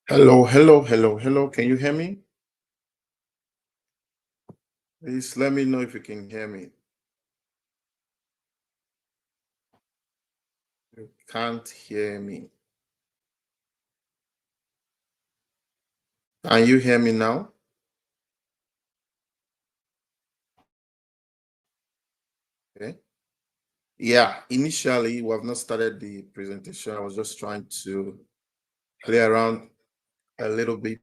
Hello, hello, hello, hello. Can you hear me? Please let me know if you can hear me. You can't hear me. Can you hear me now? Okay. Yeah, initially we have not started the presentation. I was just trying to play around a little bit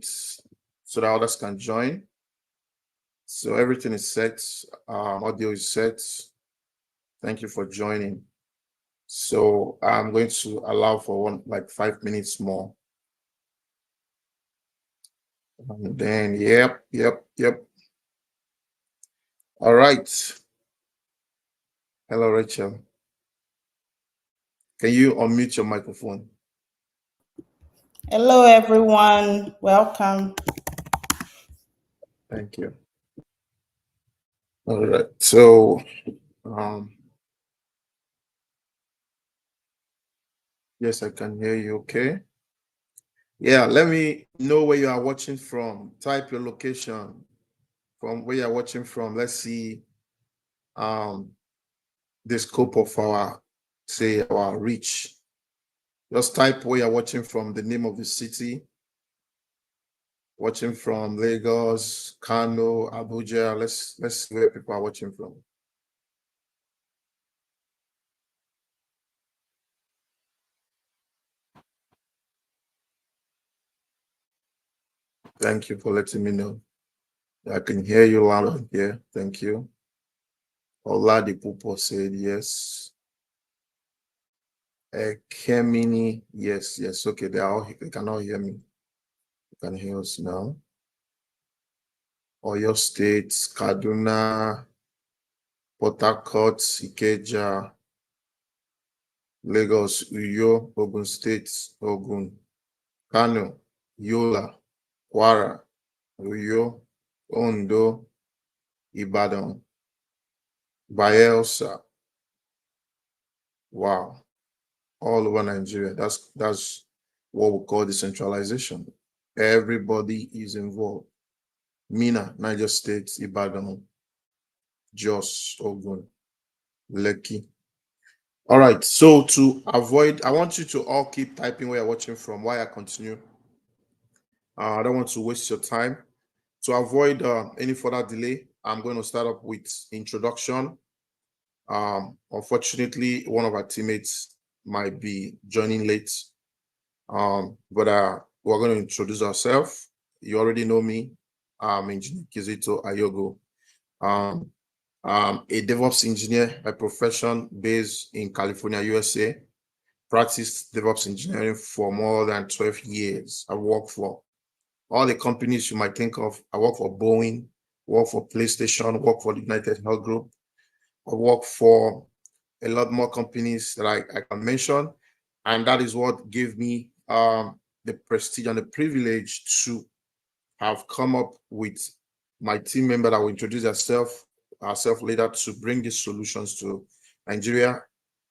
so that others can join. So everything is set. Audio is set. Thank you for joining. So I'm going to allow for 5 minutes more. And then, yep. All right. Hello, Rachel. Can you unmute your microphone? Hello, everyone. Welcome. Thank you. All right. So, um, yes, I can hear you. Okay. Yeah. Let me know where you are watching from. Type your location from where you are watching from. Let's see the scope of our reach. Just type where you're watching from, the name of the city. Watching from Lagos, Kano, Abuja. Let's see where people are watching from. Thank you for letting me know. I can hear you loud and clear. Thank you. Oladipupo said yes. Kemini, yes. Okay, they can all hear me. You can hear us now. Oyo State, Kaduna, Port Harcourt, Ikeja, Lagos, Uyo, Ogun State, Ogun, Kano, Yola, Kwara, Uyo, Ondo, Ibadan, Bayelsa. Wow. All over Nigeria. That's what we call decentralization. Everybody is involved. Mina, Niger State, Ibadan, Jos, Ogun, Lekki. All right. So to avoid, I want you to all keep typing where you're watching from while I continue. I don't want to waste your time. To avoid any further delay, I'm going to start up with introduction. Unfortunately, one of our teammates might be joining late. But we're going to introduce ourselves. You already know me. I'm Engineer Kizito Ayogo. I'm a DevOps engineer by profession based in California, USA. Practiced DevOps engineering for more than 12 years. I work for all the companies you might think of. I work for Boeing, work for PlayStation, work for the United Health Group. I work for a lot more companies that I can mention. And that is what gave me the prestige and the privilege to have come up with my team member that will introduce ourselves later to bring these solutions to Nigeria.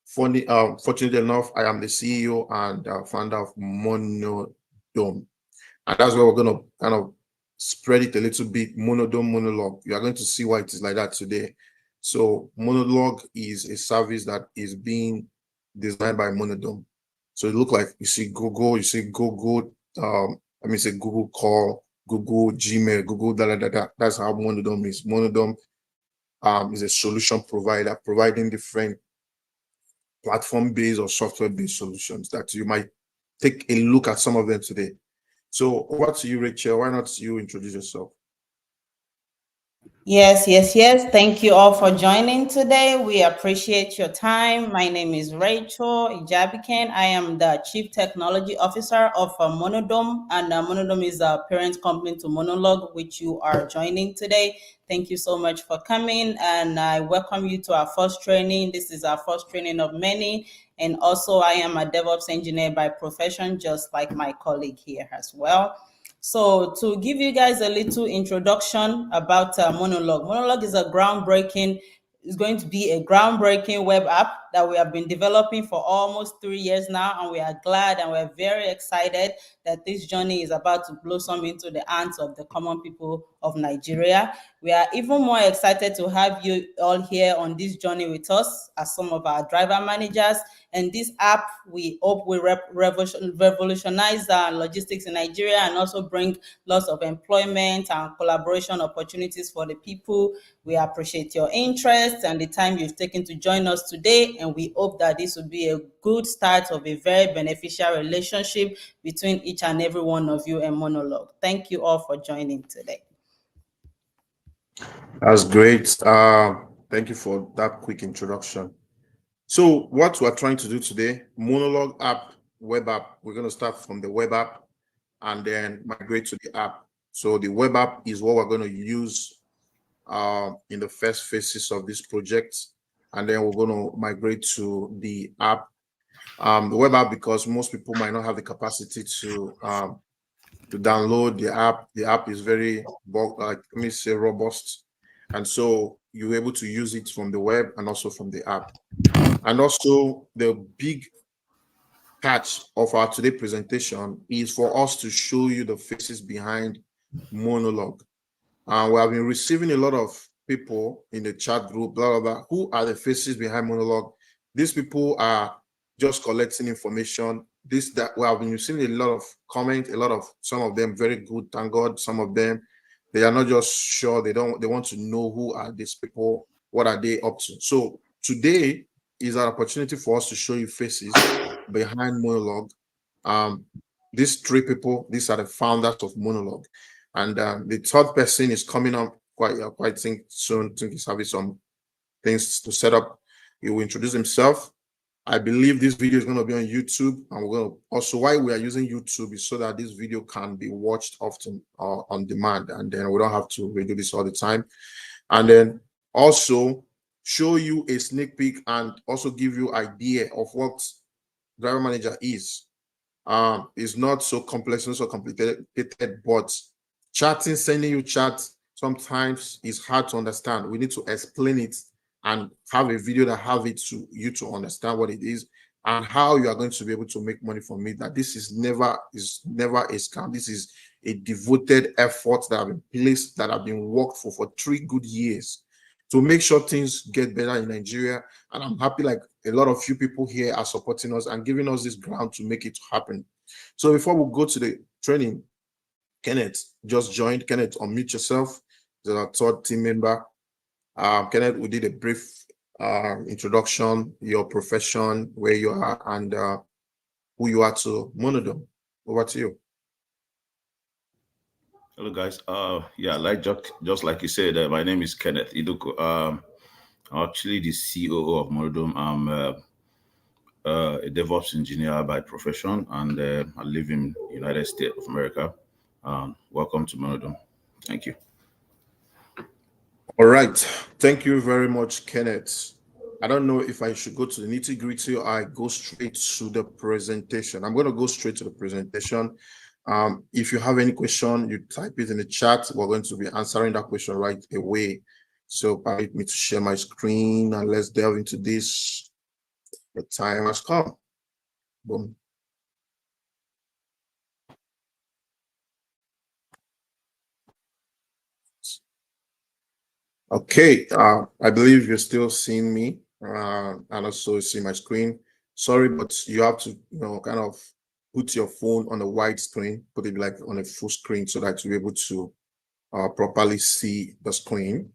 Fortunately enough, I am the CEO and founder of MonoDome. And that's where we're going to kind of spread it a little bit. MonoLOG. You are going to see why it is like that today. So MonoLOG is a service that is being designed by MonoDome. So it look like you see Google, Google Call, Google Gmail, Google da. That's how MonoDome is. MonoDome is a solution provider providing different platform-based or software-based solutions that you might take a look at some of them today. So over to you, Rachel. Why not you introduce yourself? Yes. Thank you all for joining today. We appreciate your time. My name is Rachel Ijabiken. I am the Chief Technology Officer of MonoDome, and MonoDome is a parent company to MonoLOG, which you are joining today. Thank you so much for coming, and I welcome you to our first training. This is our first training of many, and also I am a DevOps engineer by profession, just like my colleague here as well. So to give you guys a little introduction about MonoLOG. MonoLOG is going to be a groundbreaking web app that we have been developing for almost 3 years now, and we are glad and we're very excited that this journey is about to blossom into the hands of the common people of Nigeria. We are even more excited to have you all here on this journey with us as some of our driver managers. And this app, we hope will revolutionize logistics in Nigeria and also bring lots of employment and collaboration opportunities for the people. We appreciate your interest and the time you've taken to join us today, and we hope that this will be a good start of a very beneficial relationship between each and every one of you and MonoLOG. Thank you all for joining today. That's great. Thank you for that quick introduction. So what we're trying to do today, MonoLOG app, web app, we're going to start from the web app and then migrate to the app. So the web app is what we're going to use in the first phases of this project. And then we're going to migrate to the app, the web app, because most people might not have the capacity to download the app. The app is very, robust. And so you're able to use it from the web and also from the app. And also the big catch of our today presentation is for us to show you the faces behind MonoLOG. We have been receiving a lot of people in the chat group, blah, blah, blah. Who are the faces behind MonoLOG? These people are just collecting information. We have been receiving a lot of comments, some of them very good, thank God. Some of them, they are not just sure, they want to know who are these people, what are they up to. So today is an opportunity for us to show you faces behind MonoLOG. These three people, these are the founders of MonoLOG. And the third person is coming up quite soon. I think he's having some things to set up. He will introduce himself. I believe this video is going to be on YouTube, and we're going to also, why we are using YouTube is so that this video can be watched often on demand, and then we don't have to redo this all the time. And then also show you a sneak peek and also give you idea of what driver manager is. It's not so complex, not so complicated, but chatting, sending you chat sometimes is hard to understand. We need to explain it and have a video that have it to you to understand what it is and how you are going to be able to make money from it. That this is never a scam. This is a devoted effort that have been placed, that have been worked for 3 good years to make sure things get better in Nigeria. And I'm happy like a lot of you people here are supporting us and giving us this ground to make it happen. So before we go to the training, Kenneth just joined. Kenneth, unmute yourself. He's our third team member. Kenneth, we did a brief introduction, your profession, where you are, and who you are to MonoDOM. Over to you. Hello, guys. Yeah, like just like you said, my name is Kenneth Iduko. I'm actually the COO of MonoDOM. I'm a DevOps engineer by profession, and I live in the United States of America. Welcome to MonoDOM. Thank you. All right. Thank you very much, Kenneth. I don't know if I should go to the nitty-gritty or I go straight to the presentation. I'm going to go straight to the presentation. If you have any question, you type it in the chat. We're going to be answering that question right away. So permit me to share my screen and let's delve into this. The time has come. Boom. Okay, I believe you're still seeing me and also see my screen. Sorry, but you have to, kind of put your phone on a wide screen, put it like on a full screen so that you're able to properly see the screen.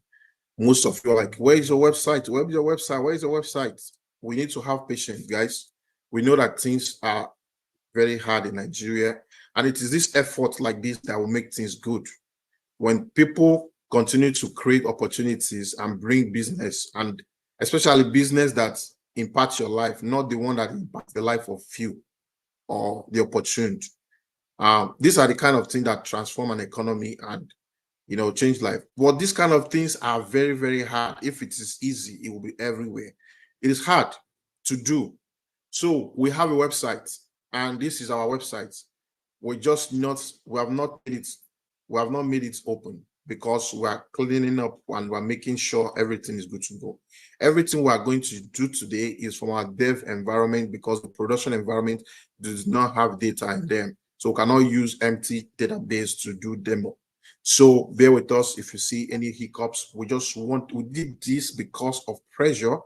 Most of you are like, where is your website? Where is your website? Where is your website? We need to have patience, guys. We know that things are very hard in Nigeria, and it is this effort like this that will make things good. When people continue to create opportunities and bring business, and especially business that impacts your life, not the one that impacts the life of few or the opportunity. These are the kind of things that transform an economy and change life. But these kind of things are very, very hard. If it is easy, it will be everywhere. It is hard to do. So we have a website, and this is our website. We have not made it open, because we are cleaning up and we're making sure everything is good to go. Everything we are going to do today is from our dev environment, because the production environment does not have data in them. So we cannot use empty database to do demo. So bear with us if you see any hiccups. We did this because of pressure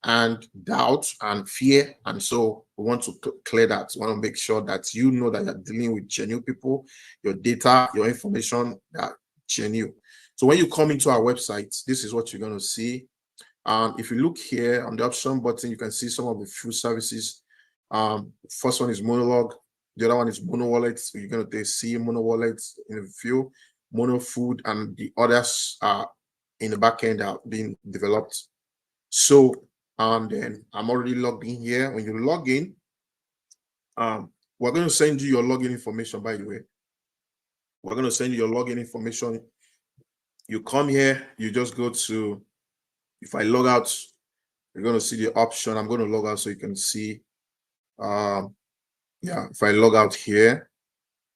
and doubt and fear. And so we want to clear that. We want to make sure that you know that you're dealing with genuine people, your data, your information that genuine. So when you come into our website, this is what you're going to see. If you look here on the option button, you can see some of the few services. First one is MonoLOG. The other one is MonoWallet. So you're going to see MonoWallet in a few. MonoFood, and the others are in the back end are being developed. So, and then I'm already logged in here. When you log in, we're going to send you your login information, by the way. We're going to send you your login information. You come here, you just go to, if I log out, you're going to see the option. I'm going to log out so you can see. Yeah, if I log out here,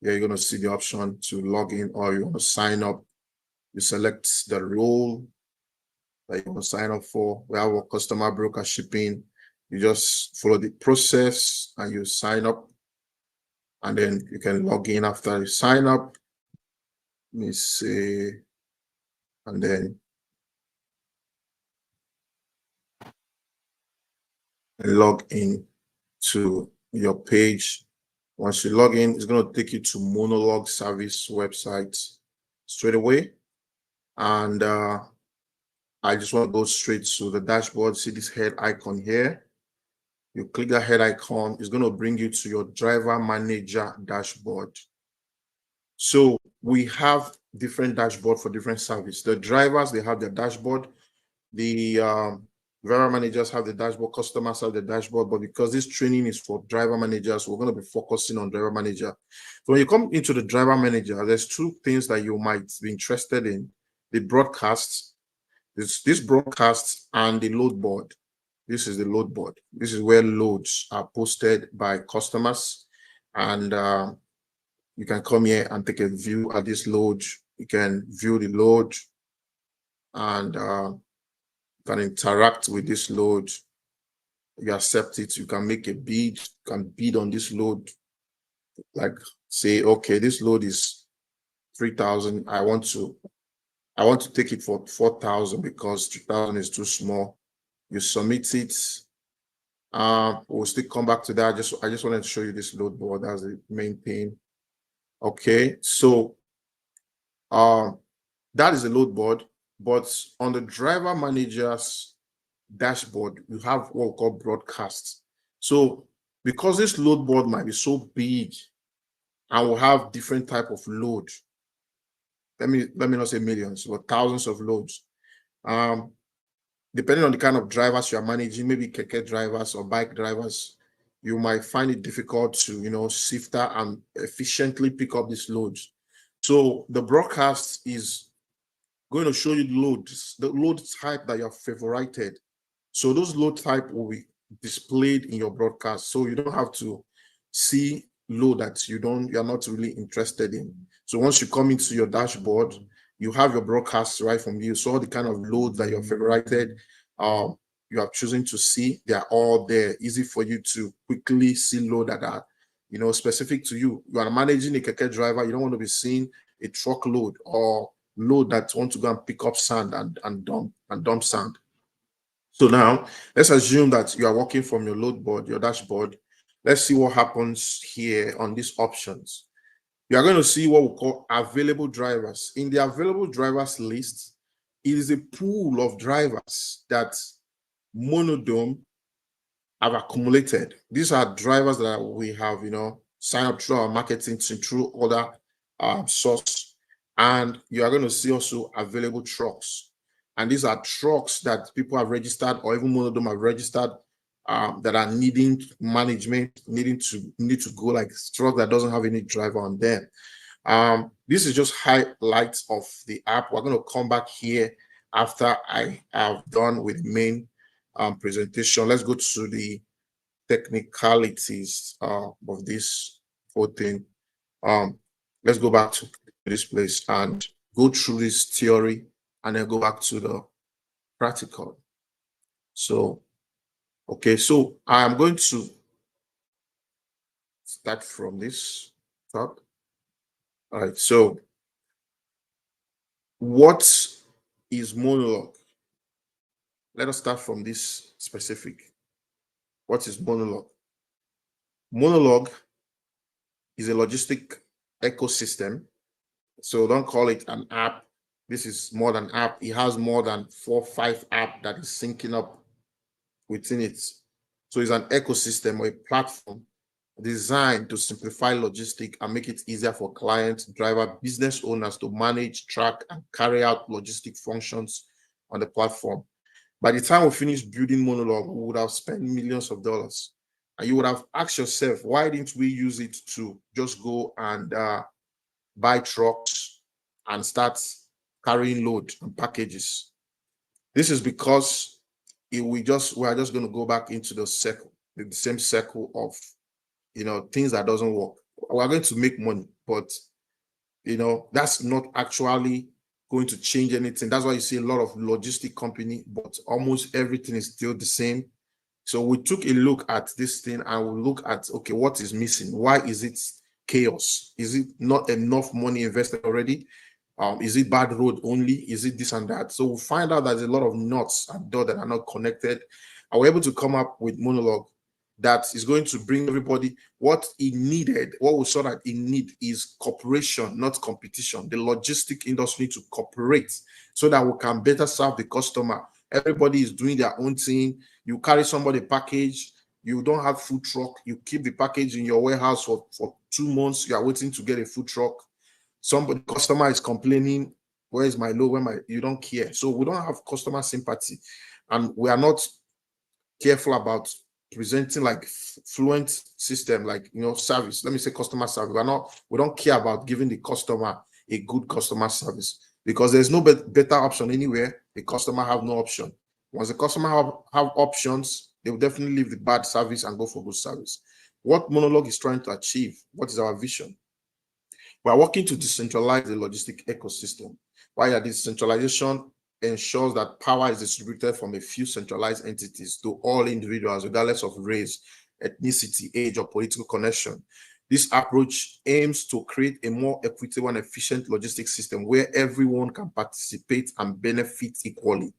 yeah, you're going to see the option to log in, or you want to sign up. You select the role that you want to sign up for. We have a customer broker shipping. You just follow the process and you sign up, and then you can log in after you sign up. Let me see, and then log in to your page. Once you log in, it's going to take you to MonoLOG service website straight away. And I just want to go straight to the dashboard. See this head icon here. You click that head icon, it's going to bring you to your driver manager dashboard. So we have different dashboard for different service. The drivers, they have their dashboard. The driver managers have the dashboard, customers have the dashboard, but because this training is for driver managers, we're going to be focusing on driver manager. So when you come into the driver manager, there's two things that you might be interested in: the broadcasts, this broadcast, and the load board. This is the load board. This is where loads are posted by customers, and you can come here and take a view at this load. You can view the load, and you can interact with this load. You accept it. You can make a bid. You can bid on this load. Like say, okay, this load is 3,000. I want to take it for 4,000 because 3,000 is too small. You submit it. We'll still come back to that. I just wanted to show you this load board. That's the main thing. Okay, so that is the load board. But on the driver manager's dashboard, you have what we call broadcasts. So because this load board might be so big and will have different type of load, let me not say millions, but thousands of loads. Depending on the kind of drivers you are managing, maybe keke drivers or bike drivers, you might find it difficult to, sift and efficiently pick up these loads. So the broadcast is going to show you the load type that you have favorited. So those load type will be displayed in your broadcast. So you don't have to see load that you're not really interested in. So once you come into your dashboard, you have your broadcasts right from you. So all the kind of loads that you're favorited, you have chosen to see, they are all there. Easy for you to quickly see load that are, specific to you. You are managing a keke driver. You don't want to be seeing a truckload or load that want to go and pick up sand and dump sand. So now let's assume that you are working from your load board, your dashboard. Let's see what happens here on these options. You are going to see what we call available drivers. In the available drivers list, it is a pool of drivers that Monodome have accumulated. These are drivers that we have, signed up through our marketing team, through other source. And you are going to see also available trucks. And these are trucks that people have registered, or even Monodome have registered, that are needing management, need to go, like truck that doesn't have any driver on them. This is just highlights of the app. We're going to come back here after I have done with the main presentation. Let's go to the technicalities of this whole thing. Let's go back to this place and go go through this theory and then go back to the practical. So, okay, so I'm going to start from this top. All right, so what is MonoLOG? Let us start from this specific. What is MonoLOG? MonoLOG is a logistic ecosystem. So don't call it an app. This is more than app. It has more than 4 or 5 apps that is syncing up within it. So it's an ecosystem or a platform designed to simplify logistics and make it easier for clients, driver, business owners to manage, track, and carry out logistic functions on the platform. By the time we finish building MonoLOG, we would have spent millions of dollars. And you would have asked yourself, why didn't we use it to just go and buy trucks and start carrying load and packages? This is because we are just going to go back into the same circle of things that doesn't work. We're going to make money, but that's not actually going to change anything. That's why you see a lot of logistic company, but almost everything is still the same. So we took a look at this thing and we look at, okay, what is missing? Why is it chaos? Is it not enough money invested already? Is it bad road only? Is it this and that? So we'll find out there's a lot of knots and dots that are not connected. And we're able to come up with MonoLOG that is going to bring everybody what it needed. What we saw that it need is cooperation, not competition. The logistic industry to cooperate so that we can better serve the customer. Everybody is doing their own thing. You carry somebody package, you don't have food truck, you keep the package in your warehouse for 2 months, you are waiting to get a food truck. Somebody, customer is complaining, where is my load? You don't care. So we don't have customer sympathy, and we are not careful about presenting like fluent system, like service. Let me say customer service. We don't care about giving the customer a good customer service, because there's no better option anywhere. The customer have no option. Once the customer have options, they will definitely leave the bad service and go for good service. What MonoLOG is trying to achieve, what is our vision? We are working to decentralize the logistic ecosystem. While decentralization ensures that power is distributed from a few centralized entities to all individuals, regardless of race, ethnicity, age, or political connection. This approach aims to create a more equitable and efficient logistics system where everyone can participate and benefit equally.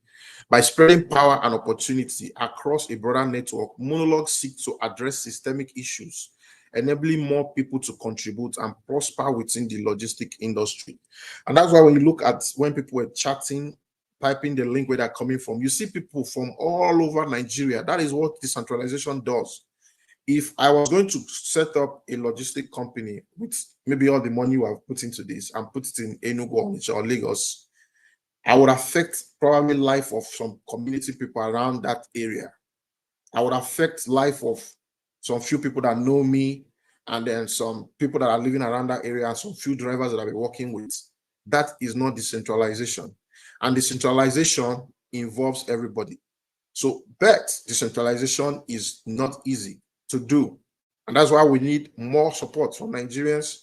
By spreading power and opportunity across a broader network, MonoLOG seeks to address systemic issues, enabling more people to contribute and prosper within the logistic industry. And that's why when you look at when people were chatting, typing the link where they're coming from, you see people from all over Nigeria. That is what decentralization does. If I was going to set up a logistic company with maybe all the money we have put into this and put it in Enugu or Lagos, I would affect probably life of some community people around that area. I would affect life of some few people that know me, and then some people that are living around that area, and some few drivers that I'll be working with. That is not decentralization. And decentralization involves everybody. So, but decentralization is not easy to do. And that's why we need more support from Nigerians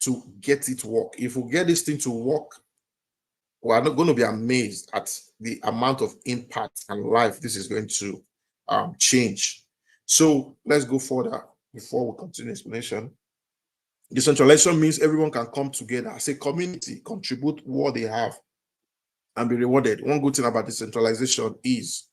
to get it to work. If we get this thing to work, we are not going to be amazed at the amount of impact and life this is going to change. So let's go further before we continue explanation. Decentralization means everyone can come together as a community, contribute what they have, and be rewarded. One good thing about decentralization is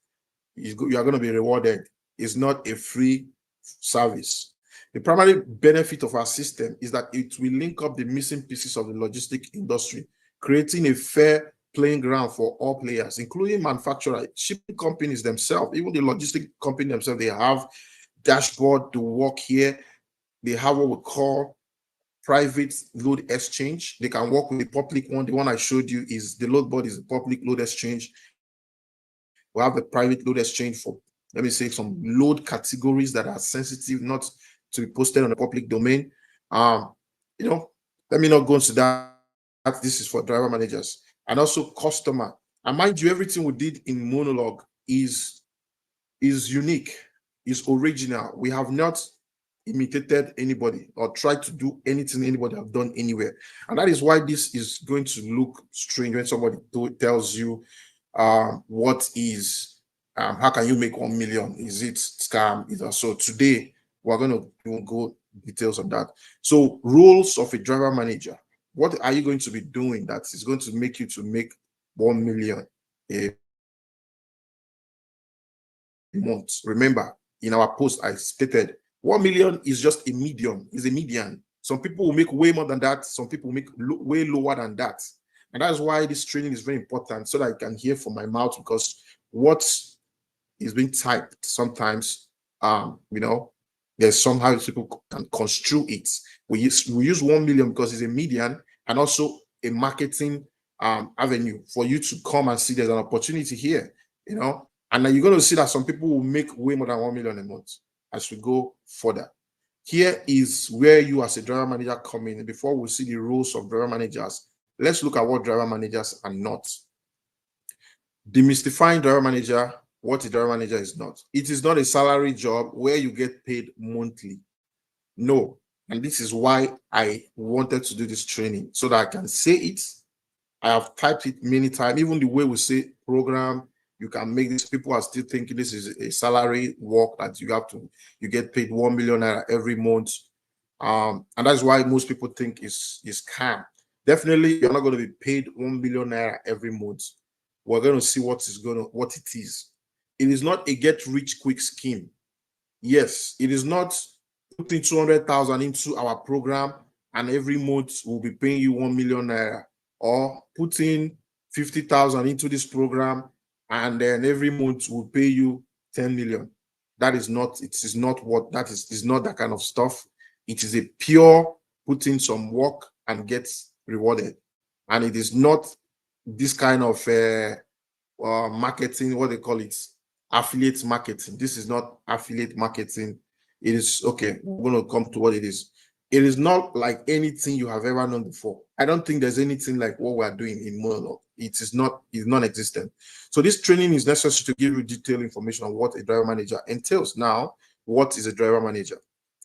you are going to be rewarded. It's not a free service. The primary benefit of our system is that it will link up the missing pieces of the logistic industry, creating a fair playing ground for all players, including manufacturers, shipping companies themselves, even the logistic company themselves. They have dashboard to work here. They have what we call private load exchange. They can work with the public one. The one I showed you is the load board is the public load exchange. We have the private load exchange for, let me say, some load categories that are sensitive, not to be posted on the public domain. Let me not go into that. This is for driver managers and also customer. And mind you, everything we did in MonoLOG is unique, is original. We have not imitated anybody or tried to do anything anybody have done anywhere. And that is why this is going to look strange when somebody tells you what is how can you make 1 million? Is it scam? So today we're going to go details of that. So roles of a driver manager. What are you going to be doing that is going to make you to make 1 million a month? Remember, in our post, I stated 1 million is just a median, is a median. Some people will make way more than that. Some people will make way lower than that. And that's why this training is very important, so that I can hear from my mouth, because what is being typed sometimes, there's somehow people can construe it. We use 1 million because it's a median and also a marketing avenue for you to come and see there's an opportunity here, and then you're going to see that some people will make way more than 1 million a month as we go further. Here is where you as a driver manager come in. Before we see the roles of driver managers, let's look at what driver managers are not. Demystifying driver manager, what a driver manager is not. It is not a salary job where you get paid monthly. No. And this is why I wanted to do this training, so that I can say it. I have typed it many times. Even the way we say program, you can make this. People are still thinking this is a salary work that you get paid 1 million naira every month. And that's why most people think is scam. Definitely, you're not going to be paid 1 million naira every month. We're going to see what it is. It is not a get rich quick scheme. Yes, it is not putting 200,000 into our program and every month we'll be paying you 1 million naira, or putting 50,000 into this program and then every month we'll pay you 10 million. That is not, it is not what that is not that kind of stuff. It is a pure put in some work and get rewarded. And it is not this kind of marketing, what they call it, affiliate marketing. This is not affiliate marketing. It is, okay, we're going to come to what it is. It is not like anything you have ever known before. I don't think there's anything like what we're doing in MonoLOG. It is not, it's non-existent. So this training is necessary to give you detailed information on what a driver manager entails. Now, what is a driver manager?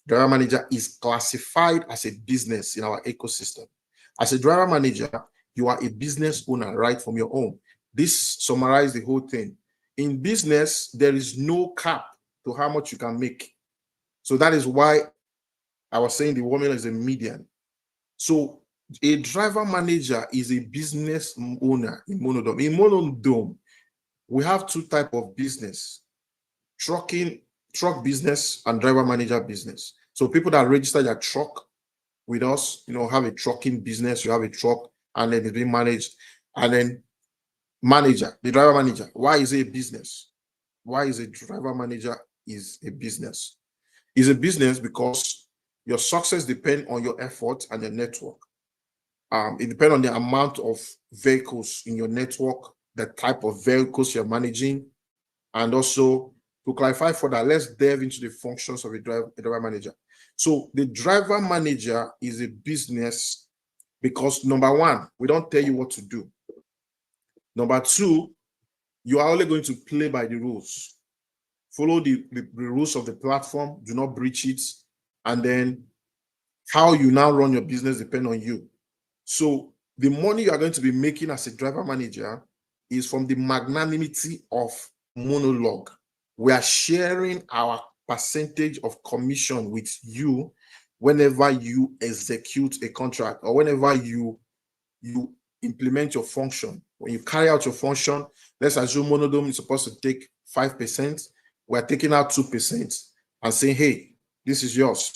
Driver manager is classified as a business in our ecosystem. As a driver manager, you are a business owner right from your own. This summarizes the whole thing. In business, there is no cap to how much you can make. So that is why I was saying the woman is a median. So a driver manager is a business owner in MonoDOM. In MonoDOM, we have two types of business: truck business and driver manager business. So people that register their truck with us, have a trucking business, you have a truck and then it's being managed. And then manager, the driver manager, why is it a business? Why is a driver manager is a business? It's a business because your success depends on your effort and your network. It depends on the amount of vehicles in your network, the type of vehicles you're managing. And also, to clarify for that, let's delve into the functions of a driver manager. So the driver manager is a business because, number one, we don't tell you what to do. Number two, you are only going to play by the rules. Follow the rules of the platform, do not breach it. And then how you now run your business depends on you. So the money you are going to be making as a driver manager is from the magnanimity of MonoLOG. We are sharing our percentage of commission with you whenever you execute a contract or whenever you implement your function. When you carry out your function, let's assume MonoDOM is supposed to take 5%. We're taking out 2% and saying, hey, this is yours.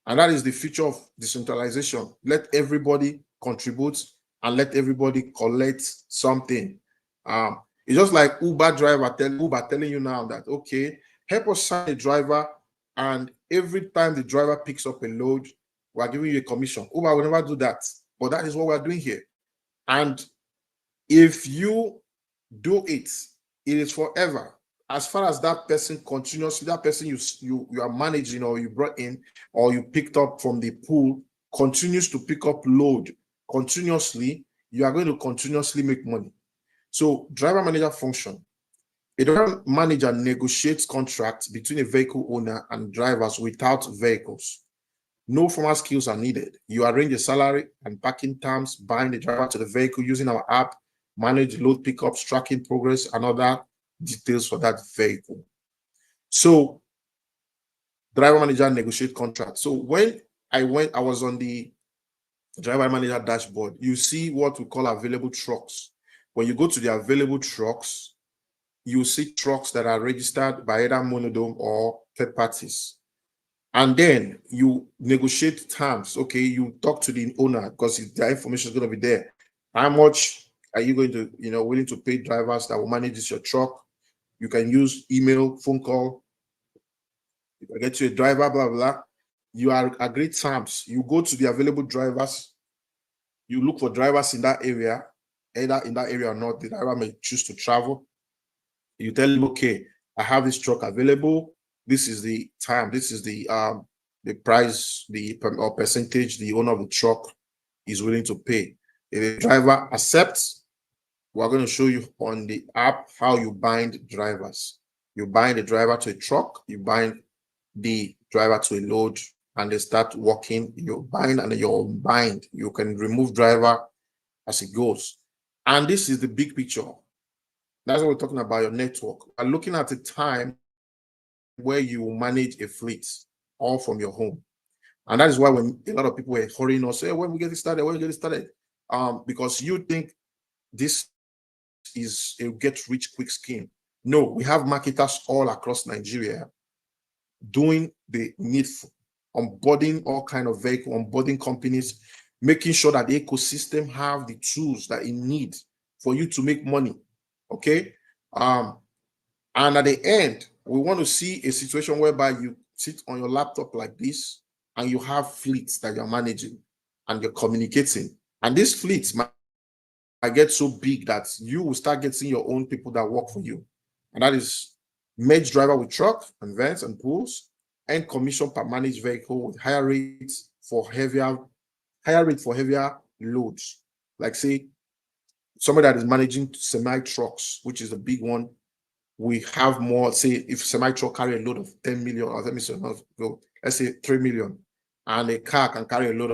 And that is the feature of decentralization. Let everybody contribute and let everybody collect something. It's just like Uber telling you now that, okay, help us sign a driver, and every time the driver picks up a load, we're giving you a commission. Uber will never do that, but that is what we're doing here. And if you do it, it is forever. As far as that person continuously, that person you are managing or you brought in or you picked up from the pool continues to pick up load continuously, you are going to continuously make money. So driver manager function. A driver manager negotiates contracts between a vehicle owner and drivers without vehicles. No formal skills are needed. You arrange a salary and parking terms, bind the driver to the vehicle using our app, manage load pickups, tracking progress, and other details for that vehicle. So driver manager negotiate contracts. So when I was on the driver manager dashboard, you see what we call available trucks. When you go to the available trucks, you see trucks that are registered by either Monodome or third parties. And then you negotiate terms. Okay, you talk to the owner because their information is going to be there. How much are you going to, willing to pay drivers that will manage your truck? You can use email, phone call. You can get you a driver, blah, blah. You are agreed terms. You go to the available drivers. You look for drivers in that area, either in that area or not. The driver may choose to travel. You tell him, okay, I have this truck available. This is the time. This is the price, or percentage the owner of the truck is willing to pay. If the driver accepts, we're going to show you on the app how you bind drivers. You bind the driver to a truck. You bind the driver to a load, and they start working. You bind and you unbind. You can remove driver as it goes. And this is the big picture. That's what we're talking about, your network. We're looking at a time where you manage a fleet all from your home. And that is why when a lot of people were hurrying us, hey, when we get it started, because you think this is a get-rich-quick scheme. No, we have marketers all across Nigeria doing the needful, onboarding all kind of vehicle, onboarding companies, making sure that the ecosystem have the tools that it needs for you to make money. Okay. And at the end, we want to see a situation whereby you sit on your laptop like this and you have fleets that you're managing and you're communicating. And these fleets might get so big that you will start getting your own people that work for you. And that is merge driver with truck and vans and pools, and commission per managed vehicle with higher rates for heavier loads. Like say, somebody that is managing semi-trucks, which is a big one, we have more, say, if semi-truck carry a load of 10 million, or let's say 3 million, and a car can carry a load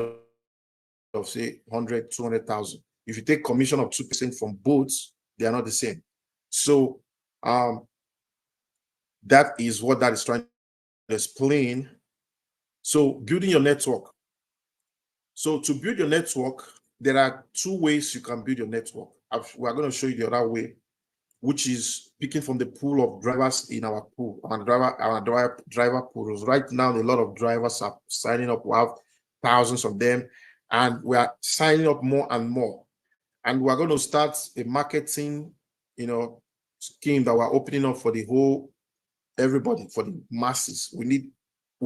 of say 100, 200,000. If you take commission of 2% from boats, they are not the same. So that is what that is trying to explain. So building your network. So to build your network, there are two ways you can build your network. We're going to show you the other way, which is picking from the pool of drivers in our pool, our driver pools. Right now, a lot of drivers are signing up. We have thousands of them, and we are signing up more and more. And we're going to start a marketing, scheme that we're opening up for the whole everybody, for the masses. We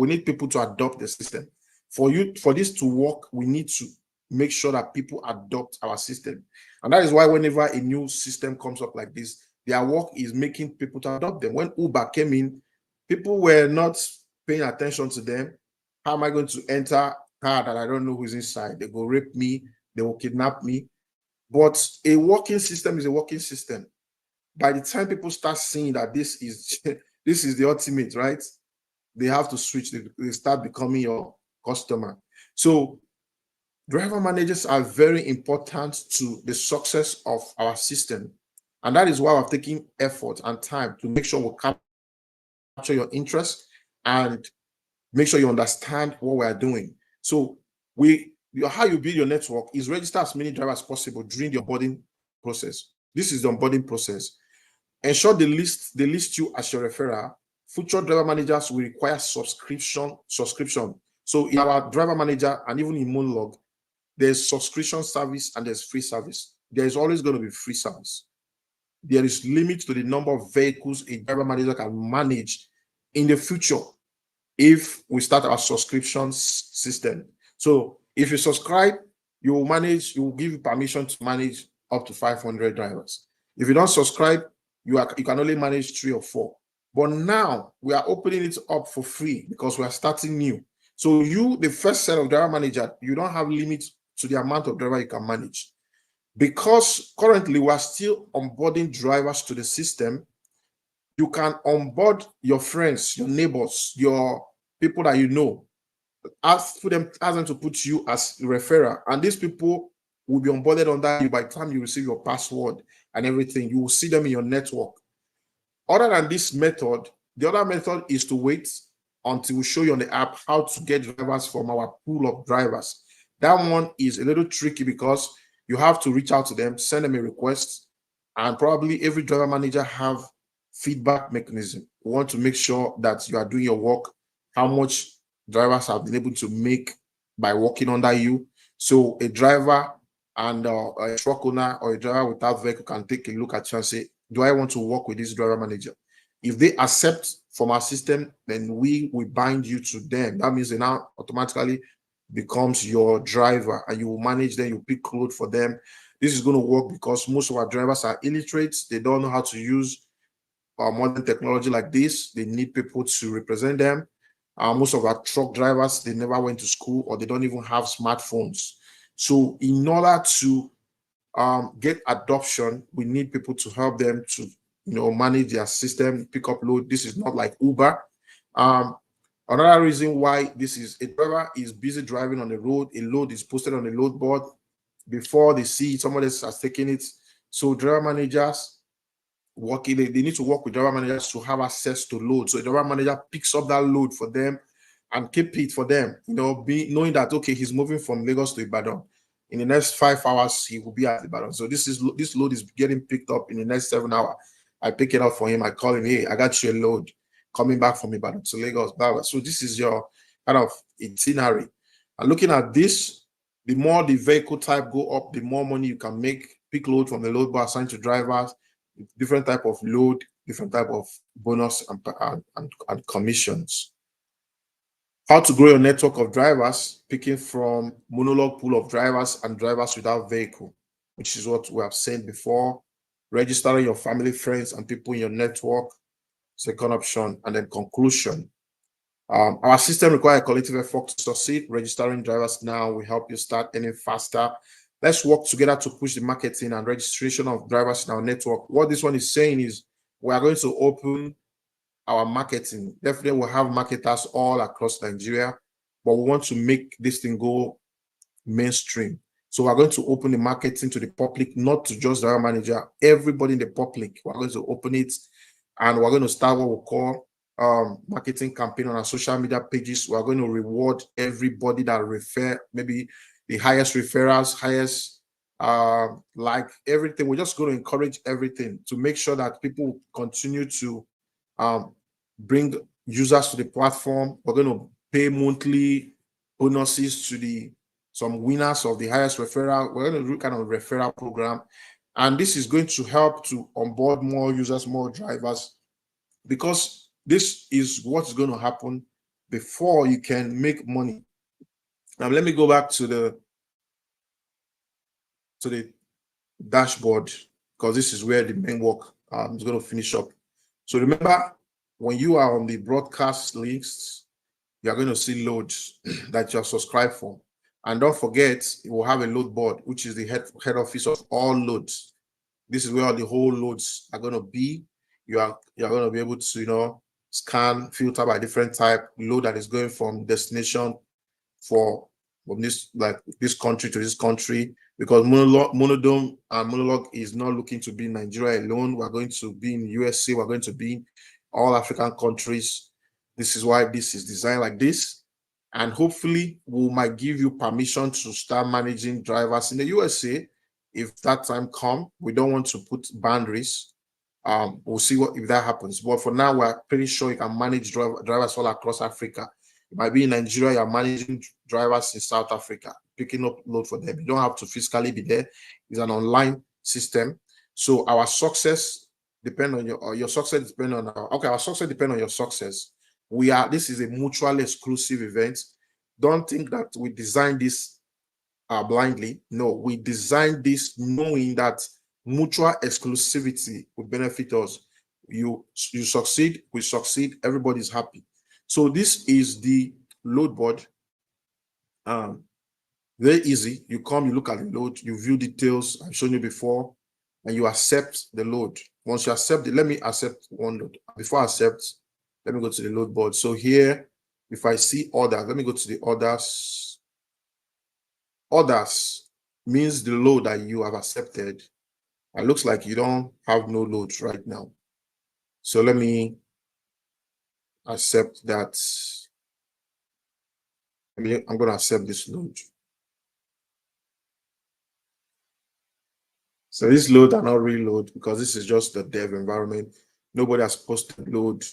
need people to adopt the system. For this to work, we need to make sure that people adopt our system. And that is why whenever a new system comes up like this, their work is making people to adopt them. When Uber came in, people were not paying attention to them. How am I going to enter a car that I don't know who's inside? They go rape me, they will kidnap me. But a working system is a working system. By the time people start seeing that this is the ultimate, right? They have to switch. They start becoming your customer. So driver managers are very important to the success of our system. And that is why we're taking effort and time to make sure we capture your interest and make sure you understand what we are doing. So how you build your network is register as many drivers as possible during the onboarding process. This is the onboarding process. Ensure they list you as your referral. Future driver managers will require subscription. So in our driver manager and even in MonoLOG, there's subscription service and there's free service. There is always going to be free service. There is limit to the number of vehicles a driver manager can manage in the future if we start our subscription system. So if you subscribe, you will give you permission to manage up to 500 drivers. If you don't subscribe, you can only manage 3 or 4. But now we are opening it up for free because we are starting new. So the first set of driver manager, you don't have limit to the amount of driver you can manage. Because currently we are still onboarding drivers to the system, You can onboard your friends, your neighbors, your people that you know. Ask them to put you as referrer, and these people will be onboarded under you. By the time you receive your password and everything, you will see them in your network. Other than this method, the other method is to wait until we show you on the app how to get drivers from our pool of drivers. That one is a little tricky because you have to reach out to them, send them a request, and probably every driver manager have feedback mechanism. We want to make sure that you are doing your work, how much drivers have been able to make by working under you. So a driver and a truck owner or a driver without vehicle can take a look at you and say, do I want to work with this driver manager? If they accept from our system, then we bind you to them. That means they now automatically becomes your driver, and you will manage them, you pick load for them. This is going to work because most of our drivers are illiterate. They don't know how to use modern technology like this. They need people to represent them. Most of our truck drivers, they never went to school, or they don't even have smartphones. So in order to get adoption, we need people to help them to manage their system, pick up load. This is not like Uber. Another reason why this is, a driver is busy driving on the road, a load is posted on the load board. Before they see somebody else has taken it, so driver managers working, they need to work with driver managers to have access to load. So a driver manager picks up that load for them and keep it for them, knowing that, okay, he's moving from Lagos to Ibadan. In the next 5 hours, he will be at Ibadan. So this load is getting picked up in the next 7 hours. I pick it up for him. I call him, hey, I got you a load coming back from Ibadan to Lagos. So this is your kind of itinerary. And looking at this, the more the vehicle type go up, the more money you can make. Pick load from the load bar assigned to drivers, different type of load, different type of bonus and commissions. How to grow your network of drivers, picking from MonoLOG pool of drivers and drivers without vehicle, which is what we have said before. Registering your family, friends, and people in your network, second option, and then conclusion. Our system requires a collective effort to succeed. Registering drivers now will help you start earning faster. Let's work together to push the marketing and registration of drivers in our network. What this one is saying is we are going to open our marketing. Definitely we'll have marketers all across Nigeria, but we want to make this thing go mainstream. So we're going to open the marketing to the public, not to just driver manager, everybody in the public. We're going to open it, and we're going to start what we call marketing campaign on our social media pages. We're going to reward everybody that refer, maybe the highest referrals, highest like everything. We're just going to encourage everything to make sure that people continue to bring users to the platform. We're going to pay monthly bonuses to some winners of the highest referral. We're going to do kind of referral program, and this is going to help to onboard more users, more drivers, because this is what's going to happen before you can make money. Now let me go back to the dashboard, because this is where the main work is going to finish up. So remember, when you are on the broadcast lists, you're going to see loads that you're subscribed for. And don't forget, you will have a load board, which is the head office of all loads. This is where the whole loads are going to be. You're going to be able to, scan, filter by different type load that is going from destination from this country to this country, because Monodome and MonoLOG is not looking to be in Nigeria alone. We're going to be in USA. We're going to be in all African countries. This is why this is designed like this. And hopefully we might give you permission to start managing drivers in the USA if that time comes. We don't want to put boundaries. We'll see if that happens. But for now, we're pretty sure you can manage drivers all across Africa. It might be in Nigeria, you're managing drivers in South Africa, picking up load for them. You don't have to physically be there. It's an online system. So our success depends on your success depends on our success depends on your success. This is a mutually exclusive event. Don't think that we designed this blindly. No, we designed this knowing that mutual exclusivity will benefit us. You succeed, we succeed, everybody's happy. So this is the load board. Very easy. You come, you look at the load, you view details I've shown you before, and you accept the load. once you accept it, let me accept one load. Before I accept, let me go to the load board. So here, if I see orders, let me go to the orders. Orders means the load that you have accepted. It looks like you don't have no loads right now. So let me accept that. I'm going to accept this load. So this load are not real load because this is just the dev environment. Nobody has posted load.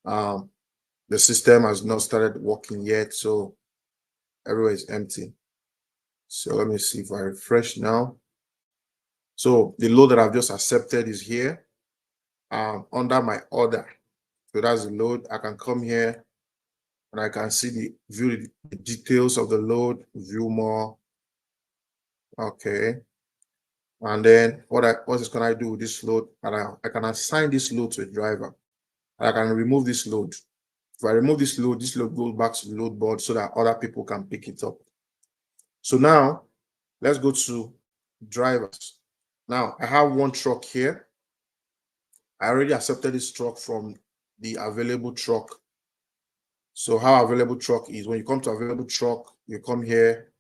The system has not started working yet, so everywhere is empty. So let me see if I refresh now. So the load that I've just accepted is here under my order. So that's the load. I can come here and I can see view the details of the load, view more. Okay. And then what can I do with this load? And I can assign this load to a driver. And I can remove this load. If I remove this load goes back to the load board so that other people can pick it up. So now let's go to drivers. Now I have one truck here. I already accepted this truck from the available truck. So how available truck is, when you come to available truck, you come here,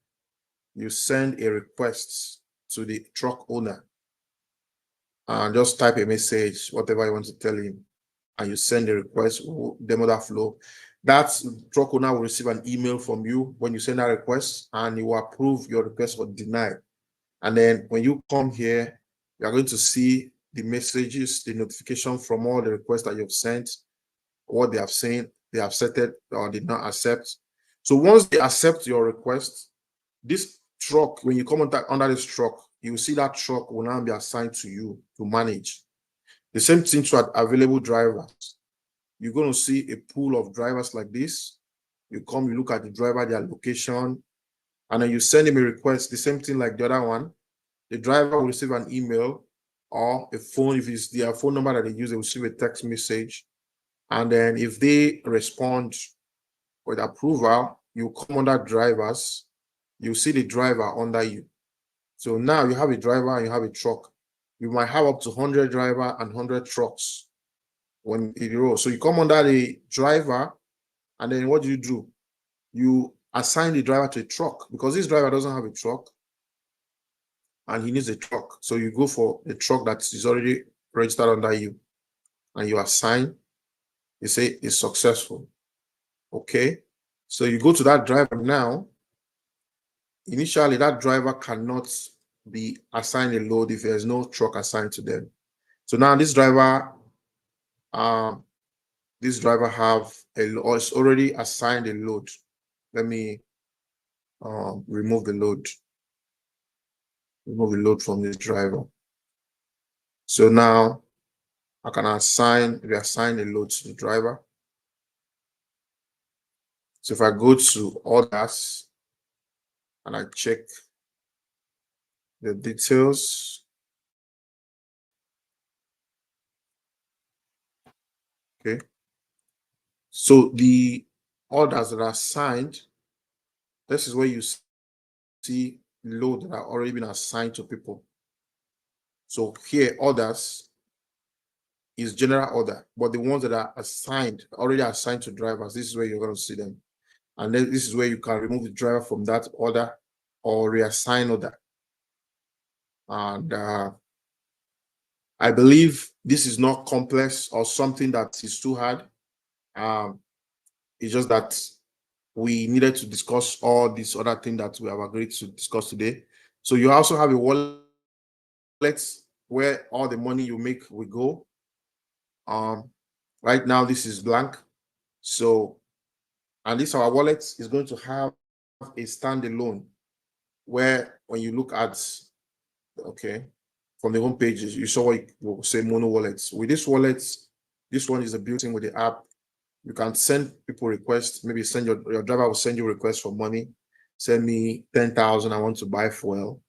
you send a request to the truck owner and just type a message, whatever you want to tell him, and you send a request, demo that flow. That truck owner will receive an email from you when you send that request, and you will approve your request or deny. And then when you come here, you are going to see the messages, the notification from all the requests that you've sent, what they have sent, they have accepted or did not accept. So once they accept your request, this truck, when you come under this truck, you will see that truck will now be assigned to you to manage. The same thing to available drivers. You're going to see a pool of drivers like this. You come, you look at the driver, their location, and then you send him a request, the same thing like the other one. The driver will receive an email or a phone. If it's their phone number that they use, they will receive a text message. And then if they respond with approval, you come under drivers, you see the driver under you. So now you have a driver and you have a truck. You might have up to 100 driver and 100 trucks when it rolls. So you come under the driver, and then what do? You assign the driver to a truck because this driver doesn't have a truck and he needs a truck. So you go for the truck that is already registered under you and you assign. You say it's successful. Okay. So you go to that driver now. Initially, that driver cannot be assigned a load if there's no truck assigned to them. So now this driver have or it's already assigned a load. Let me remove the load. Remove the load from this driver. So now I can reassign a load to the driver. So if I go to orders and I check the details, okay. So the orders that are assigned, this is where you see load that are already been assigned to people. So here, orders is general order, but the ones that are already assigned to drivers, this is where you're going to see them. And then this is where you can remove the driver from that order or reassign order. And I believe this is not complex or something that is too hard. It's just that we needed to discuss all these other things that we have agreed to discuss today. So you also have a wallet where all the money you make will go. Right now, this is blank. So, and this our wallet is going to have a standalone where when you look at, okay, from the home pages, you saw what it will say Mono wallets. With this wallet, this one is a built-in with the app. You can send people requests. Maybe send your driver will send you requests for money. Send me 10,000. I want to buy fuel.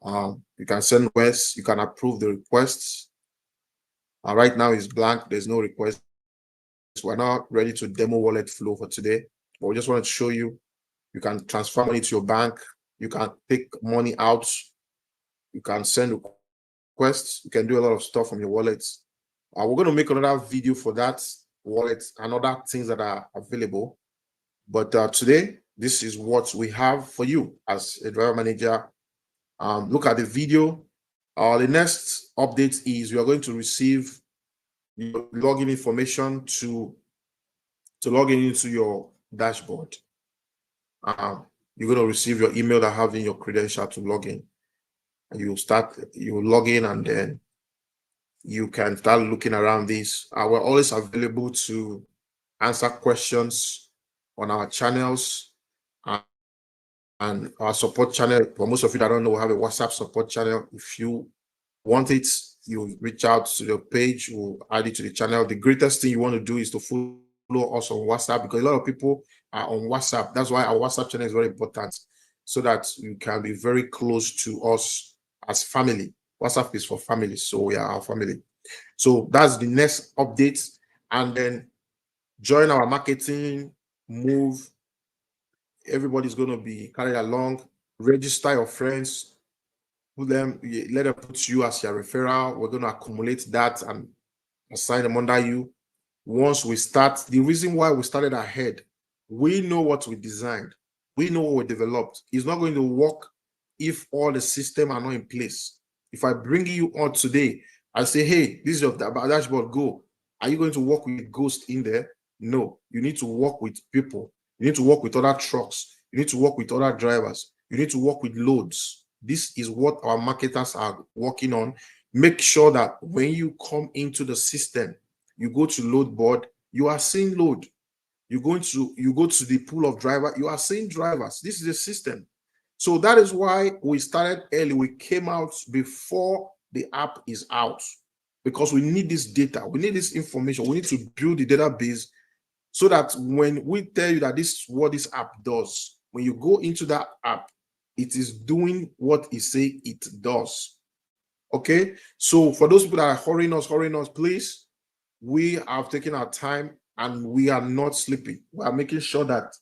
You can send requests. You can approve the requests. Right now it's blank. There's no request. We're not ready to demo wallet flow for today, but we just want to show you. You can transfer money to your bank. You can take money out. You can send requests. You can do a lot of stuff from your wallets. We're going to make another video for that wallet and other things that are available. But today, this is what we have for you as a driver manager. Look at the video. The next update is you are going to receive your login information to log in into your dashboard. You're going to receive your email that having your credential to log in. And you log in, and then you can start looking around this. We're always available to answer questions on our channels and our support channel. For most of you that don't know, we have a WhatsApp support channel. If you want it, you reach out to the page, we'll add it to the channel. The greatest thing you want to do is to follow us on WhatsApp, because a lot of people are on WhatsApp. That's why our WhatsApp channel is very important, so that you can be very close to us as family. WhatsApp is for family, so we are our family. So that's the next update. And then join our marketing move. Everybody's going to be carried along. Register your friends, put them, let them put you as your referral. We're going to accumulate that and assign them under you. Once we start, the reason why we started ahead, we know what we designed, we know what we developed. It's not going to work if all the systems are not in place. If I bring you on today, I say, hey, this is your dashboard, go. Are you going to work with Ghost in there? No, you need to work with people. You need to work with other trucks. You need to work with other drivers. You need to work with loads. This is what our marketers are working on. Make sure that when you come into the system, you go to load board, you are seeing load. You go to the pool of driver, you are seeing drivers. This is a system. So that is why we started early. We came out before the app is out, because we need this data. We need this information. We need to build the database so that when we tell you that this is what this app does, when you go into that app, it is doing what it say it does. Okay. So for those people that are hurrying us, please, we have taken our time and we are not sleeping. We are making sure that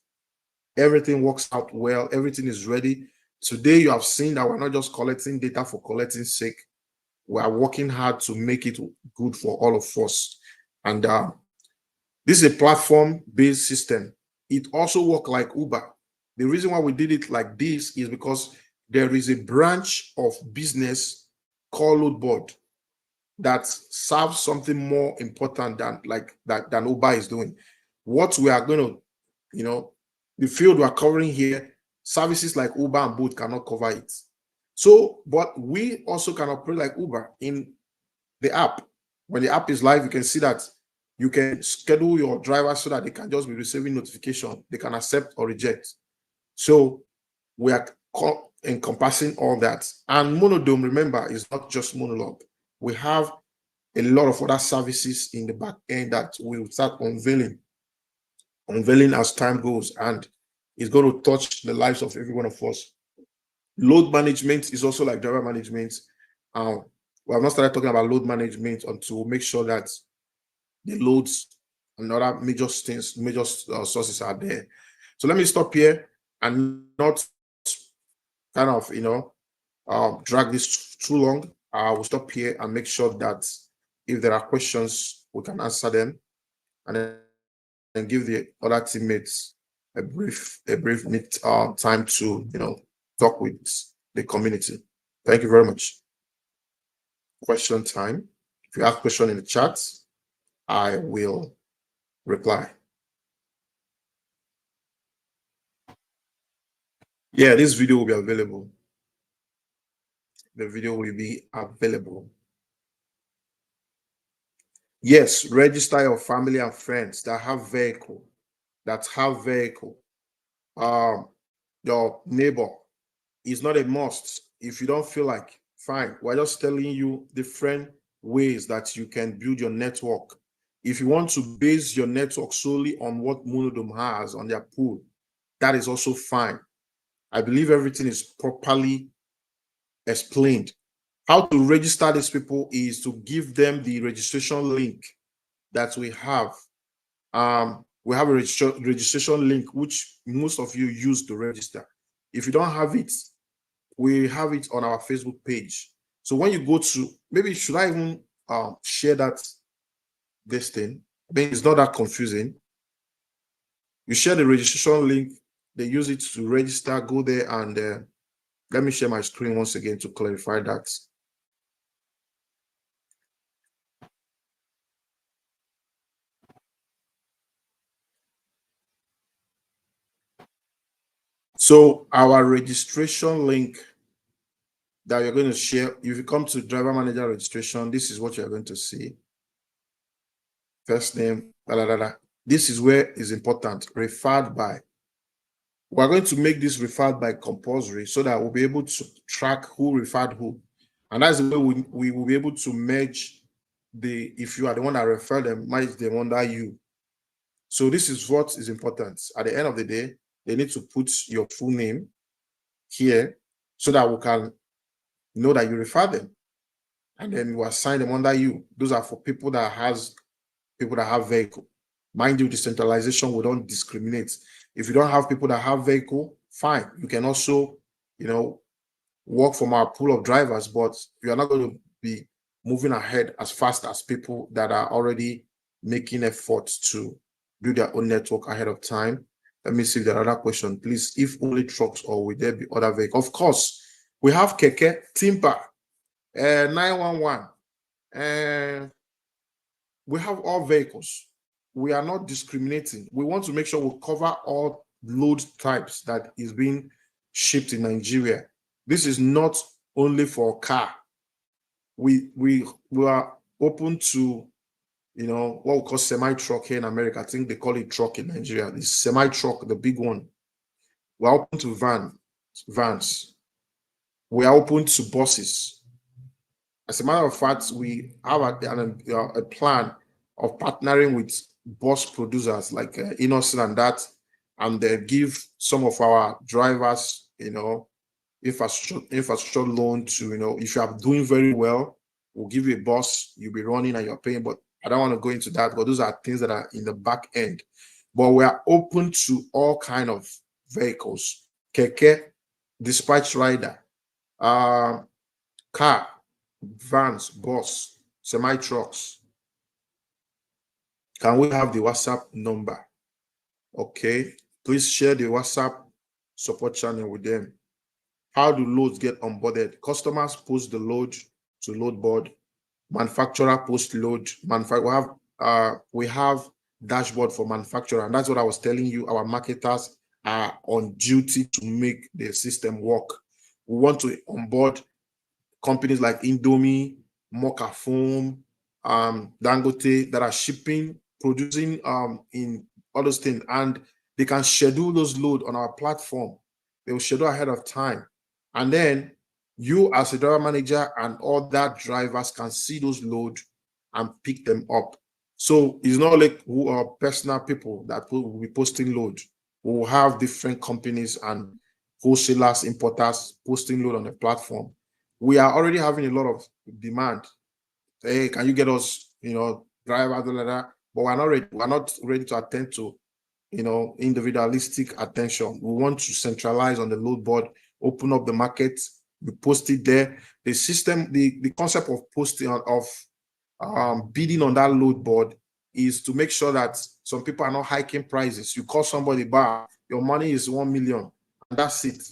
everything works out well. Everything is ready. Today, you have seen that we're not just collecting data for collecting sake. We are working hard to make it good for all of us. And this is a platform-based system. It also works like Uber. The reason why we did it like this is because there is a branch of business called load board that serves something more important than Uber is doing. What we are going to, the field we are covering here, services like Uber and Bolt cannot cover it. So, but we also can operate like Uber in the app. When the app is live, you can see that you can schedule your driver so that they can just be receiving notification. They can accept or reject. So we are encompassing all that. And Monodome, remember, is not just MonoLOG. We have a lot of other services in the back end that we will start unveiling as time goes, and it's going to touch the lives of every one of us. Load management is also like driver management. We have not started talking about load management until we make sure that the loads and other major things, sources are there. So let me stop here and not kind of, drag this too long. I will stop here and make sure that if there are questions, we can answer them, and then give the other teammates a brief time to talk with the community. Thank you very much. Question time. If you have question in the chat, I will reply. Yeah, this video will be available. The video will be available. Yes, register your family and friends that have vehicle. Your neighbor is not a must. If you don't feel like, fine. We're just telling you different ways that you can build your network. If you want to base your network solely on what Monodome has on their pool, that is also fine. I believe everything is properly explained. How to register these people is to give them the registration link that we have. We have a registration link which most of you use to register. If you don't have it, we have it on our Facebook page. So when you go to, maybe should I even share this thing? I mean, it's not that confusing. You share the registration link, they use it to register, go there, and let me share my screen once again to clarify that. So our registration link that you're going to share, if you come to driver manager registration, this is what you're going to see. First name, da, da, da, da. This is where is important, referred by. We're going to make this referred by compulsory so that we'll be able to track who referred who. And that's the way we will be able to merge if you are the one that referred them, merge them under you. So this is what is important. At the end of the day, they need to put your full name here so that we can know that you refer them. And then we assign them under you. Those are for people that have vehicle. Mind you, decentralization, we don't discriminate. If you don't have people that have vehicle, fine. You can also, work from our pool of drivers, but you are not going to be moving ahead as fast as people that are already making efforts to do their own network ahead of time. Let me see if there are other questions. Please, if only trucks or will there be other vehicles? Of course, we have Keke, Timber, 911, and we have all vehicles. We are not discriminating. We want to make sure we cover all load types that is being shipped in Nigeria. This is not only for car. We are open to, what we call semi-truck here in America. I think they call it truck in Nigeria. It's semi-truck, the big one. We're open to vans. We are open to buses. As a matter of fact, we have a plan of partnering with bus producers like Innocent and that, and they give some of our drivers, infrastructure loan to, if you are doing very well, we'll give you a bus, you'll be running and you're paying. But I don't want to go into that, but those are things that are in the back end. But we are open to all kind of vehicles, keke, dispatch rider, car, vans, bus, semi-trucks. Can we have the WhatsApp number? Okay, please share the WhatsApp support channel with them. How do loads get onboarded? Customers post the load to load board. Manufacturer post load. We have dashboard for manufacturer, and that's what I was telling you. Our marketers are on duty to make the system work. We want to onboard companies like Indomie, Mocha Foam, Dangote that are shipping, producing in all those things, and they can schedule those load on our platform. They will schedule ahead of time, and then you as a driver manager and all that drivers can see those load and pick them up. So it's not like who are personal people that will be posting load. We will have different companies and wholesalers, importers posting load on the platform. We are already having a lot of demand. Hey, can you get us, drivers, but we're not ready to attend to, individualistic attention. We want to centralize on the load board, open up the market, we post it there. The system, the concept of posting bidding on that load board is to make sure that some people are not hiking prices. You call somebody back, your money is 1 million, and that's it.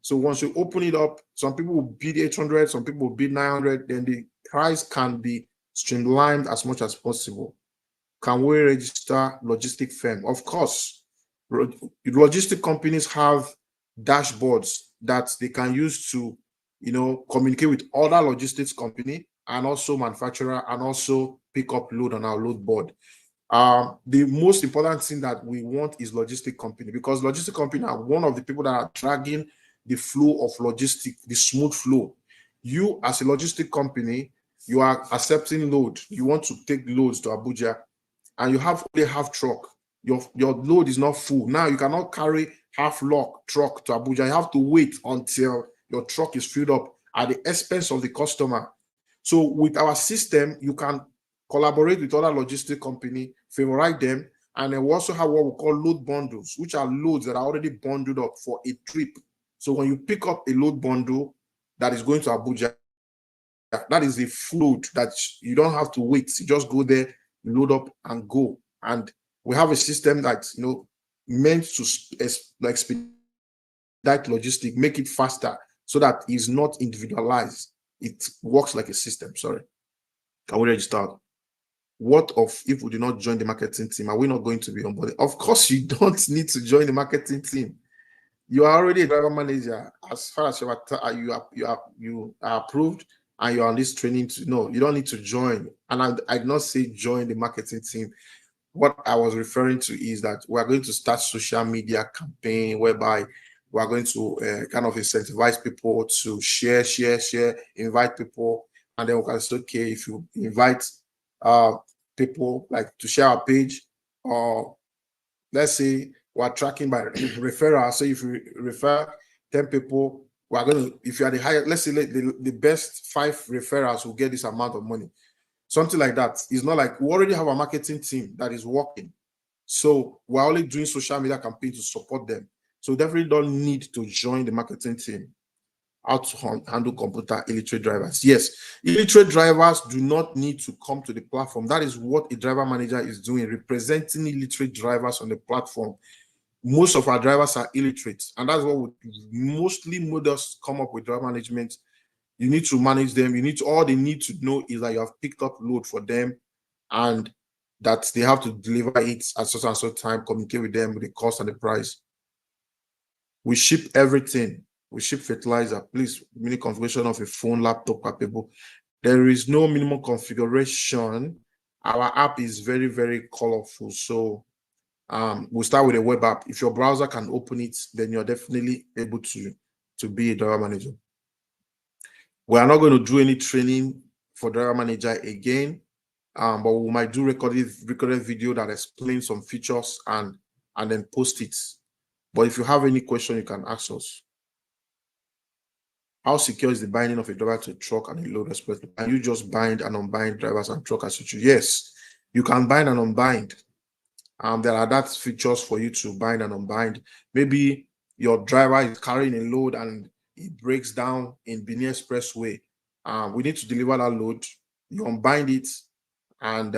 So once you open it up, some people will bid 800, some people will bid 900, then the price can be streamlined as much as possible. Can we register logistic firm? Of course. Logistic companies have dashboards that they can use to, communicate with other logistics company and also manufacturer and also pick up load on our load board. The most important thing that we want is logistic company, because logistic company are one of the people that are dragging the flow of logistic, the smooth flow. You as a logistic company, you are accepting load. You want to take loads to Abuja and you have only half truck. Your load is not full. Now you cannot carry half lock truck to Abuja. You have to wait until your truck is filled up at the expense of the customer. So with our system, you can collaborate with other logistic company, favorite them, and then we also have what we call load bundles, which are loads that are already bundled up for a trip. So when you pick up a load bundle that is going to Abuja, That is a float that you don't have to wait. You just go there, load up and go. And we have a system that's meant to expedite logistic, make it faster so that it's not individualized. It works like a system. Sorry. Can we register? What if we do not join the marketing team? Are we not going to be onboarded? Of course, you don't need to join the marketing team. You are already a driver manager. As far as you are approved and you are on this training, no, you don't need to join. And I did not say join the marketing team. What I was referring to is that we are going to start social media campaign whereby we are going to kind of incentivize people to share, invite people, and then we can say, okay, if you invite people like to share our page, or let's say we're tracking by referral. So if you refer 10 people, we're going to, if you are the highest, let's say the best 5 referrals will get this amount of money. Something like that. It's not like we already have a marketing team that is working. So we're only doing social media campaigns to support them. So definitely don't need to join the marketing team. How to handle computer illiterate drivers. Yes, illiterate drivers do not need to come to the platform. That is what a driver manager is doing, representing illiterate drivers on the platform. Most of our drivers are illiterate, and that's what mostly models come up with driver management. You need to manage them. All they need to know is that you have picked up load for them and that they have to deliver it at such and such time, communicate with them with the cost and the price. We ship everything. We ship fertilizer. Please, minimum configuration of a phone, laptop capable. There is no minimum configuration. Our app is very, very colorful. So we'll start with a web app. If your browser can open it, then you're definitely able to be a driver manager. We are not going to do any training for driver manager again, but we might do recorded video that explains some features and then post it. But if you have any question, you can ask us. How secure is the binding of a driver to a truck and a load express? Can you just bind and unbind drivers and truck as you choose? Yes, you can bind and unbind. There are that features for you to bind and unbind. Maybe your driver is carrying a load and it breaks down in Benin Expressway. We need to deliver that load. You unbind it and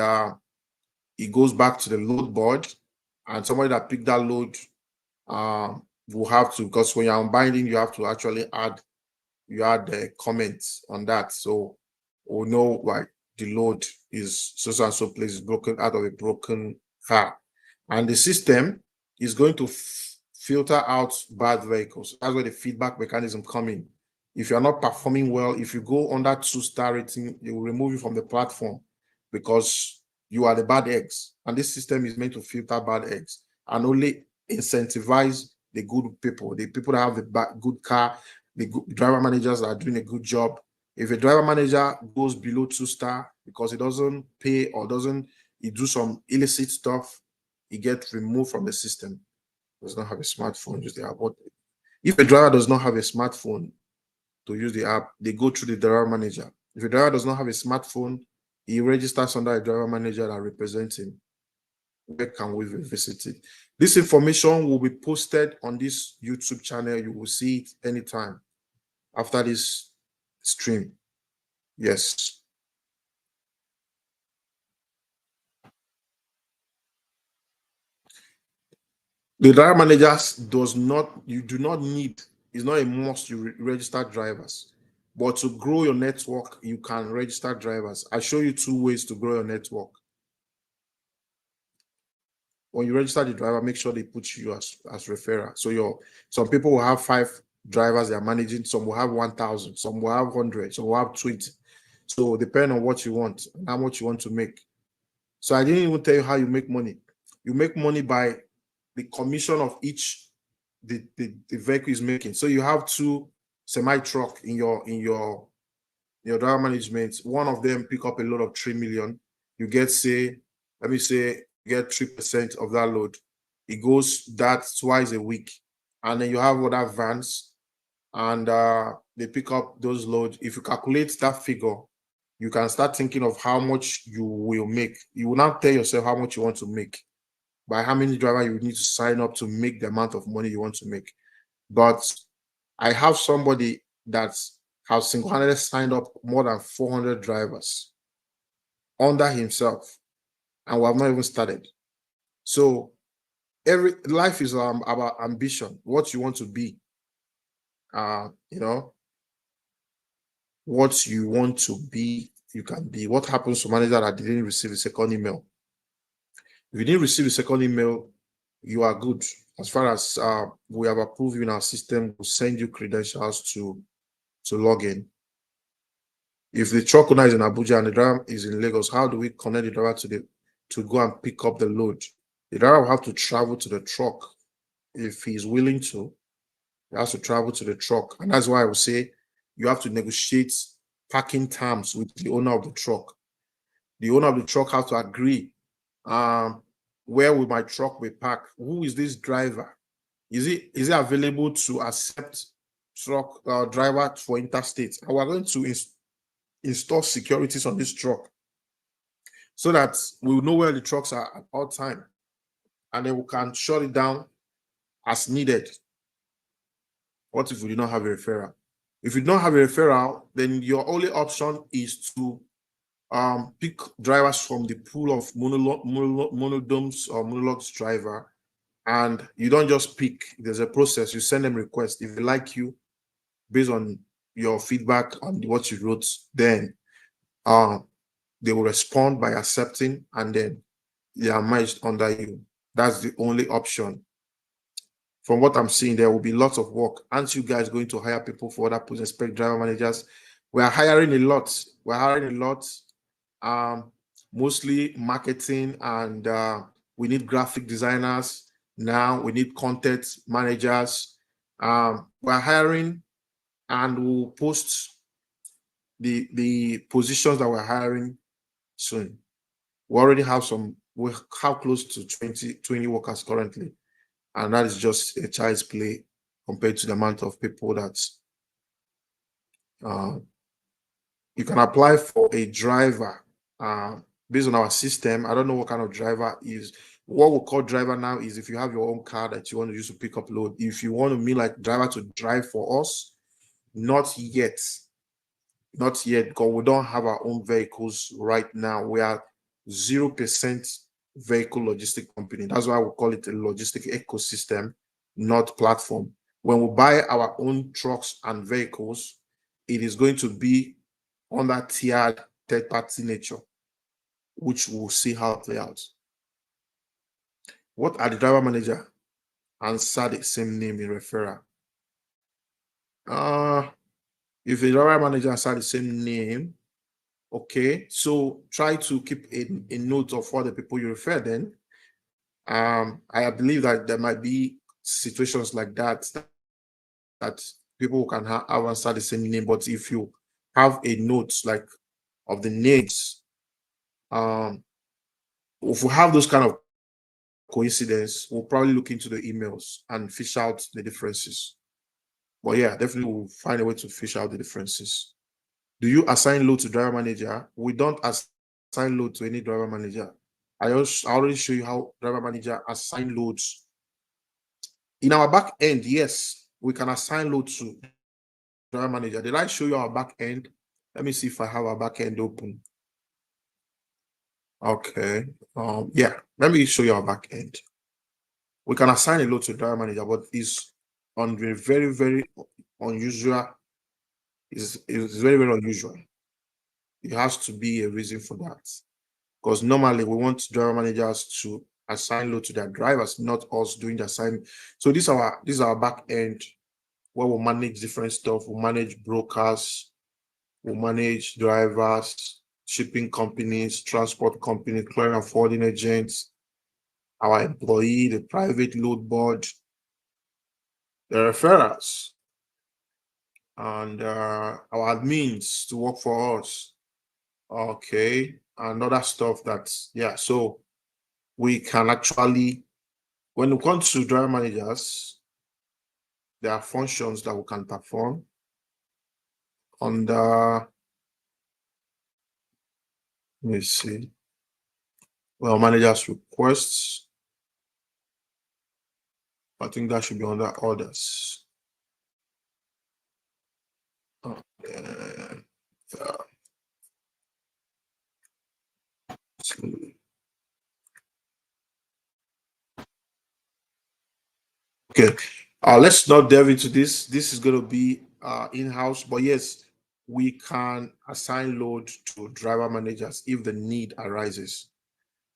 it goes back to the load board, and somebody that picked that load will have to, because when you're unbinding, you have to actually add the comments on that, so we'll know why the load is so and so place is broken out of a broken car, and the system is going to filter out bad vehicles. That's where the feedback mechanism come in. If you're not performing well, if you go under 2-star rating, they will remove you from the platform because you are the bad eggs, and this system is meant to filter bad eggs and only incentivize the good people, the people that have the good car, the good driver managers that are doing a good job. If a driver manager goes below 2-star because he doesn't pay or he do some illicit stuff, he gets removed from the system. Does not have a smartphone, use the app. But if a driver does not have a smartphone to use the app, they go through the driver manager. If a driver does not have a smartphone, he registers under a driver manager that represents him. Where can we visit it? This information will be posted on this YouTube channel. You will see it anytime after this stream. Yes. The driver managers you do not need, it's not a must you register drivers. But to grow your network, you can register drivers. I show you 2 ways to grow your network. When you register the driver, make sure they put you as referrer. So some people will have 5 drivers they are managing, some will have 1,000, some will have 100, some will have 20. So depending on what you want and how much you want to make. So I didn't even tell you how you make money. You make money by the commission of each the vehicle is making. So you have 2 semi-truck in your driver management. One of them pick up a load of 3 million. You get, say, let me say, get 3% of that load. It goes that twice a week. And then you have other vans and they pick up those loads. If you calculate that figure, you can start thinking of how much you will make. You will not tell yourself how much you want to make, by how many drivers you need to sign up to make the amount of money you want to make. But I have somebody that has single-handedly signed up more than 400 drivers under himself, and we have not even started. So every life is about ambition, what you want to be. You know, what you want to be, you can be. What happens to manager that didn't receive a second email? If you didn't receive a second email, you are good. As far as we have approved you in our system, we'll send you credentials to log in. If the truck owner is in Abuja and the driver is in Lagos, how do we connect the driver to go and pick up the load? The driver will have to travel to the truck. If he's willing to, he has to travel to the truck. And that's why I would say you have to negotiate parking terms with the owner of the truck. The owner of the truck has to agree, where will my truck be parked? Who is this driver? Is it available to accept truck driver for interstate? And we're going to install securities on this truck so that we will know where the trucks are at all time, and then we can shut it down as needed. What if we do not have a referral? If you don't have a referral, then your only option is to pick drivers from the pool of Monodom's or MonoLOG's driver, and you don't just pick. There's a process. You send them requests. If they like you, based on your feedback on what you wrote, then they will respond by accepting, and then they are merged under you. That's the only option. From what I'm seeing, there will be lots of work. Aren't you guys going to hire people for other positions, expect driver managers? We are hiring a lot. We're hiring a lot, mostly marketing, and we need graphic designers now. We need content managers. We're hiring, and we'll post the positions that we're hiring soon. We already have we have close to 20 workers currently, and that is just a child's play compared to the amount of people that you can apply for a driver based on our system. I don't know what kind of driver is. What we call driver now is if you have your own car that you want to use to pick up load. If you want to mean like driver to drive for us, not yet, because we don't have our own vehicles right now. We are 0% vehicle logistic company. That's why we call it a logistic ecosystem, not platform. When we buy our own trucks and vehicles, it is going to be on that tiered third-party nature, which we'll see how it play out. What are the driver manager? Answer the same name in referral. If the driver manager answer the same name, okay, so try to keep a note of all the people you refer then. I believe that there might be situations like that people can have answered the same name, but if you have a note like of the names, if we have those kind of coincidence, we'll probably look into the emails and fish out the differences. But yeah, definitely we'll find a way to fish out the differences. Do you assign load to driver manager? We don't assign load to any driver manager. I already show you how driver manager assign loads. In our back end, yes, we can assign load to driver manager. Did I show you our back end? Let me see if I have our back end open. Okay. Yeah, let me show you our back end. We can assign a load to driver manager, but it's on very, very, very unusual. It's very, very unusual. It has to be a reason for that. Because normally we want driver managers to assign load to their drivers, not us doing the assignment. So this is our back end where we manage different stuff. We manage brokers, we manage drivers, shipping companies, transport companies, clearing and forwarding agents, our employee, the private load board, the referrals, and our admins to work for us. Okay, and other stuff that's, yeah, so we can actually, when it comes to driver managers, there are functions that we can perform under, let me see, well, managers requests. I think that should be under orders. Okay, let's not delve into this. This is going to be in-house, but yes, we can assign load to driver managers if the need arises.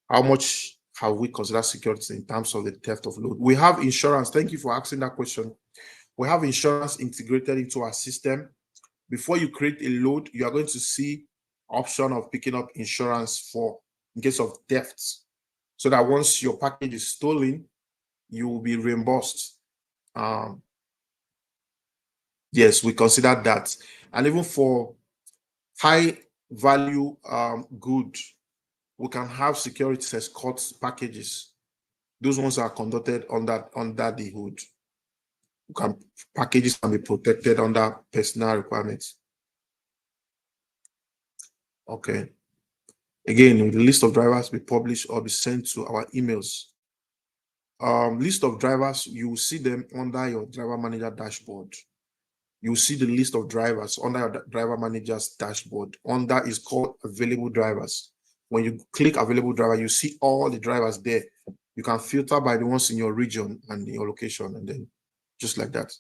How much have we considered security in terms of the theft of load? We have insurance. Thank you for asking that question. We have insurance integrated into our system. Before you create a load, you are going to see option of picking up insurance for in case of theft, so that once your package is stolen, you will be reimbursed. Yes, we consider that. And even for high value good, we can have security escort packages. Those ones are conducted under the hood. Packages can be protected under personal requirements. Okay. Again, the list of drivers be published or be sent to our emails. List of drivers, you will see them under your driver manager dashboard. You will see the list of drivers under your driver manager's dashboard. Under is called available drivers. When you click available driver, you see all the drivers there. You can filter by the ones in your region and your location, and then just like that.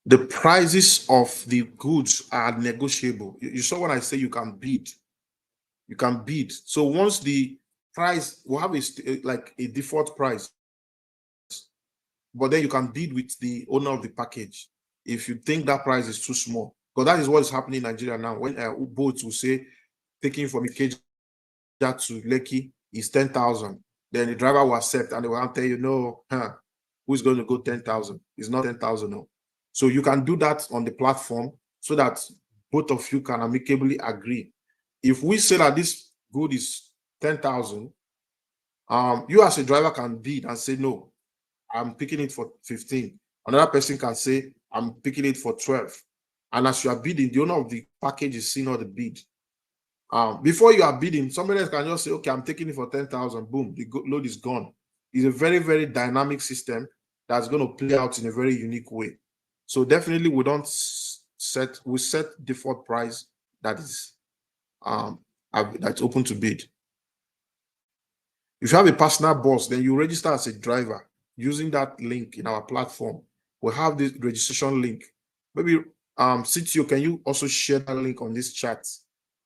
The prices of the goods are negotiable. You saw when I say you can bid. You can bid. So once the price, will have like a default price, but then you can bid with the owner of the package if you think that price is too small. Because that is what is happening in Nigeria now. When boats will say taking from Ikeja to Lekki is 10,000, then the driver will accept and they will tell you, no, who's going to go 10,000? It's not 10,000, no. So you can do that on the platform so that both of you can amicably agree. If we say that this good is 10,000, you as a driver can bid and say, no, I'm picking it for 15. Another person can say, I'm picking it for 12. And as you are bidding, the owner of the package is seeing all the bid. Before you are bidding, somebody else can just say, okay, I'm taking it for 10,000. Boom, the load is gone. It's a very, very dynamic system that's going to play out in a very unique way. So definitely we set default price that is that's open to bid. If you have a personal bus, then you register as a driver using that link in our platform. We have this registration link. Maybe CTO, can you also share that link on this chat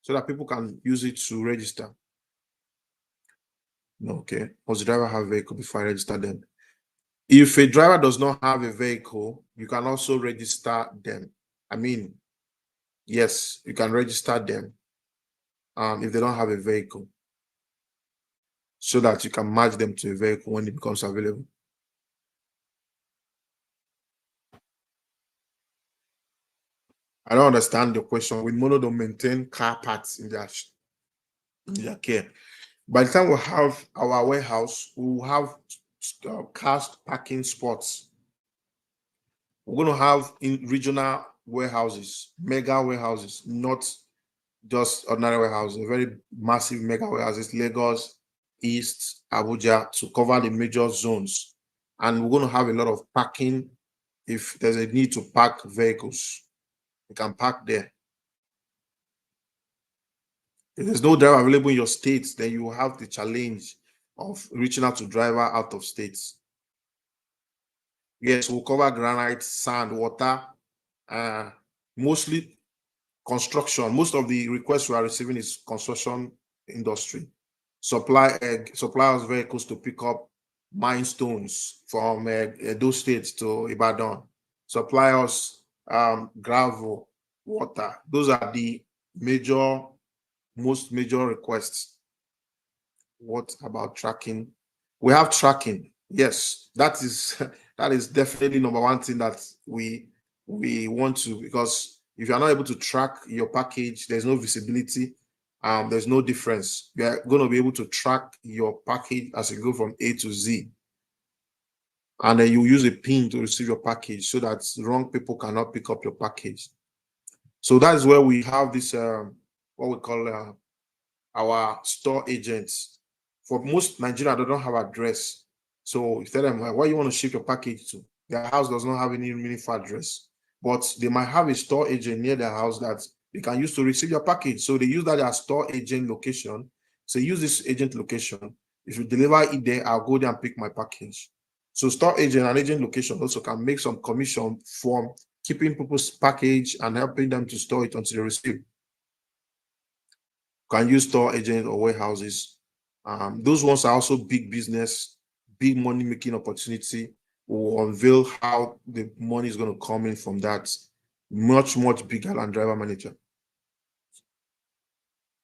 so that people can use it to register? No, okay. Must the driver have a vehicle before I register them? If a driver does not have a vehicle, you can also register them. I mean, yes, you can register them if they don't have a vehicle, so that you can match them to a vehicle when it becomes available. I don't understand the question. We don't maintain car parts in their care. By the time we have our warehouse, we will have cast parking spots. We're going to have in regional warehouses, mega warehouses, not just ordinary warehouses, very massive mega warehouses, Lagos, East, Abuja, to cover the major zones. And we're going to have a lot of parking. If there's a need to park vehicles, you can park there. If there's no driver available in your state, then you will have the challenge of reaching out to driver out of states. Yes, we'll cover granite, sand, water, mostly construction. Most of the requests we are receiving is construction industry. Suppliers vehicles to pick up milestones from those states to Ibadan. Suppliers gravel, water. Those are the most major requests. What about tracking? We have tracking. Yes, that is definitely number one thing that we want to, because if you're not able to track your package, there's no visibility. There's no difference. We are going to be able to track your package as you go from A to Z. And then you use a PIN to receive your package so that wrong people cannot pick up your package. So that is where we have this, what we call our store agents. For most Nigerians, they don't have address. So you tell them, where you want to ship your package to? Their house does not have any meaningful address. but they might have a store agent near their house that they can use to receive your package. So they use that as store agent location. So use this agent location. If you deliver it there, I'll go there and pick my package. So store agent and agent location also can make some commission from keeping people's package and helping them to store it until they receive. Can use store agent or warehouses. Those ones are also big business, big money making opportunity. We'll unveil how the money is going to come in from that. Much, much bigger than driver manager.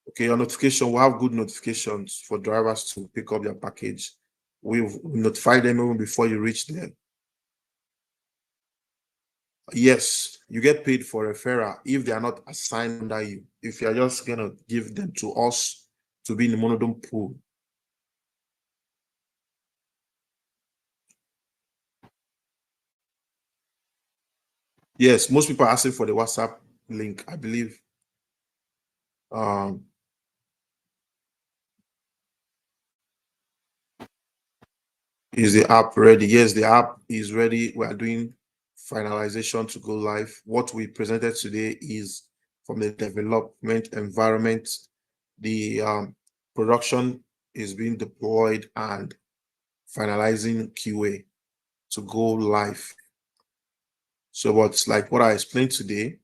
Okay, your notification, we'll have good notifications for drivers to pick up their package. We've notified them even before you reach there. Yes, you get paid for referral if they are not assigned under you. If you are just going to give them to us to be in the Monodome pool. Yes, most people are asking for the WhatsApp link, I believe. Is the app ready? Yes, the app is ready. We are doing finalization to go live. What we presented today is from the development environment. The production is being deployed and finalizing QA to go live. So what's like what I explained today,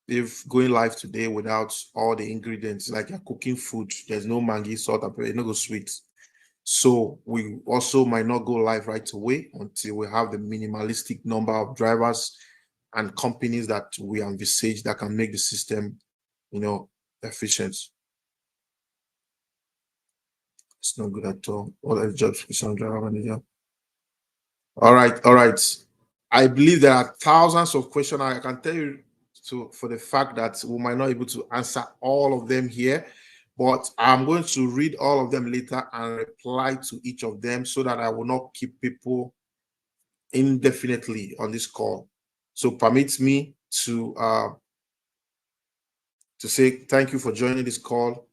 if going live today without all the ingredients, like you're cooking food, there's no mangi, salt, and pepper, no go sweet. So we also might not go live right away until we have the minimalistic number of drivers and companies that we envisage that can make the system, efficient. It's not good at all. What are the job description, driver manager? All right. I believe there are thousands of questions. I can tell you for the fact that we might not be able to answer all of them here, but I'm going to read all of them later and reply to each of them so that I will not keep people indefinitely on this call. So permit me to say thank you for joining this call.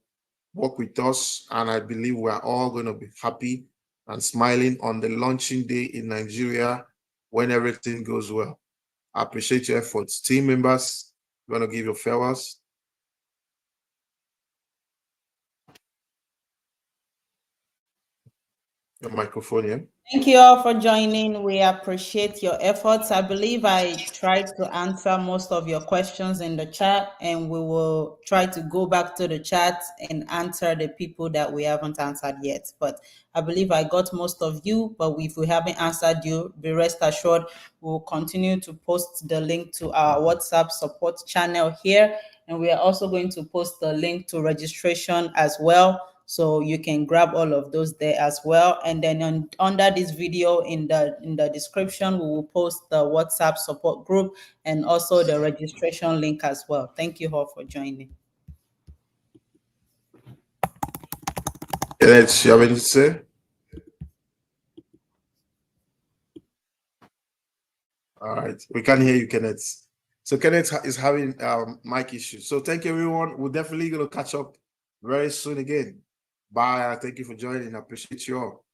Work with us, and I believe we are all going to be happy and smiling on the launching day in Nigeria when everything goes well. I appreciate your efforts. Team members, you want to give your farewells? Your microphone, yeah. Thank you all for joining. We appreciate your efforts. I believe I tried to answer most of your questions in the chat, and we will try to go back to the chat and answer the people that we haven't answered yet. But I believe I got most of you, but if we haven't answered you, be rest assured, we'll continue to post the link to our WhatsApp support channel here. And we are also going to post the link to registration as well. So you can grab all of those there as well. And then under this video in the description, we will post the WhatsApp support group and also the registration link as well. Thank you all for joining. Kenneth, you have anything to say? All right, we can hear you, Kenneth. So Kenneth is having mic issues. So thank you, everyone. We're definitely going to catch up very soon again. Bye. Thank you for joining. I appreciate you all.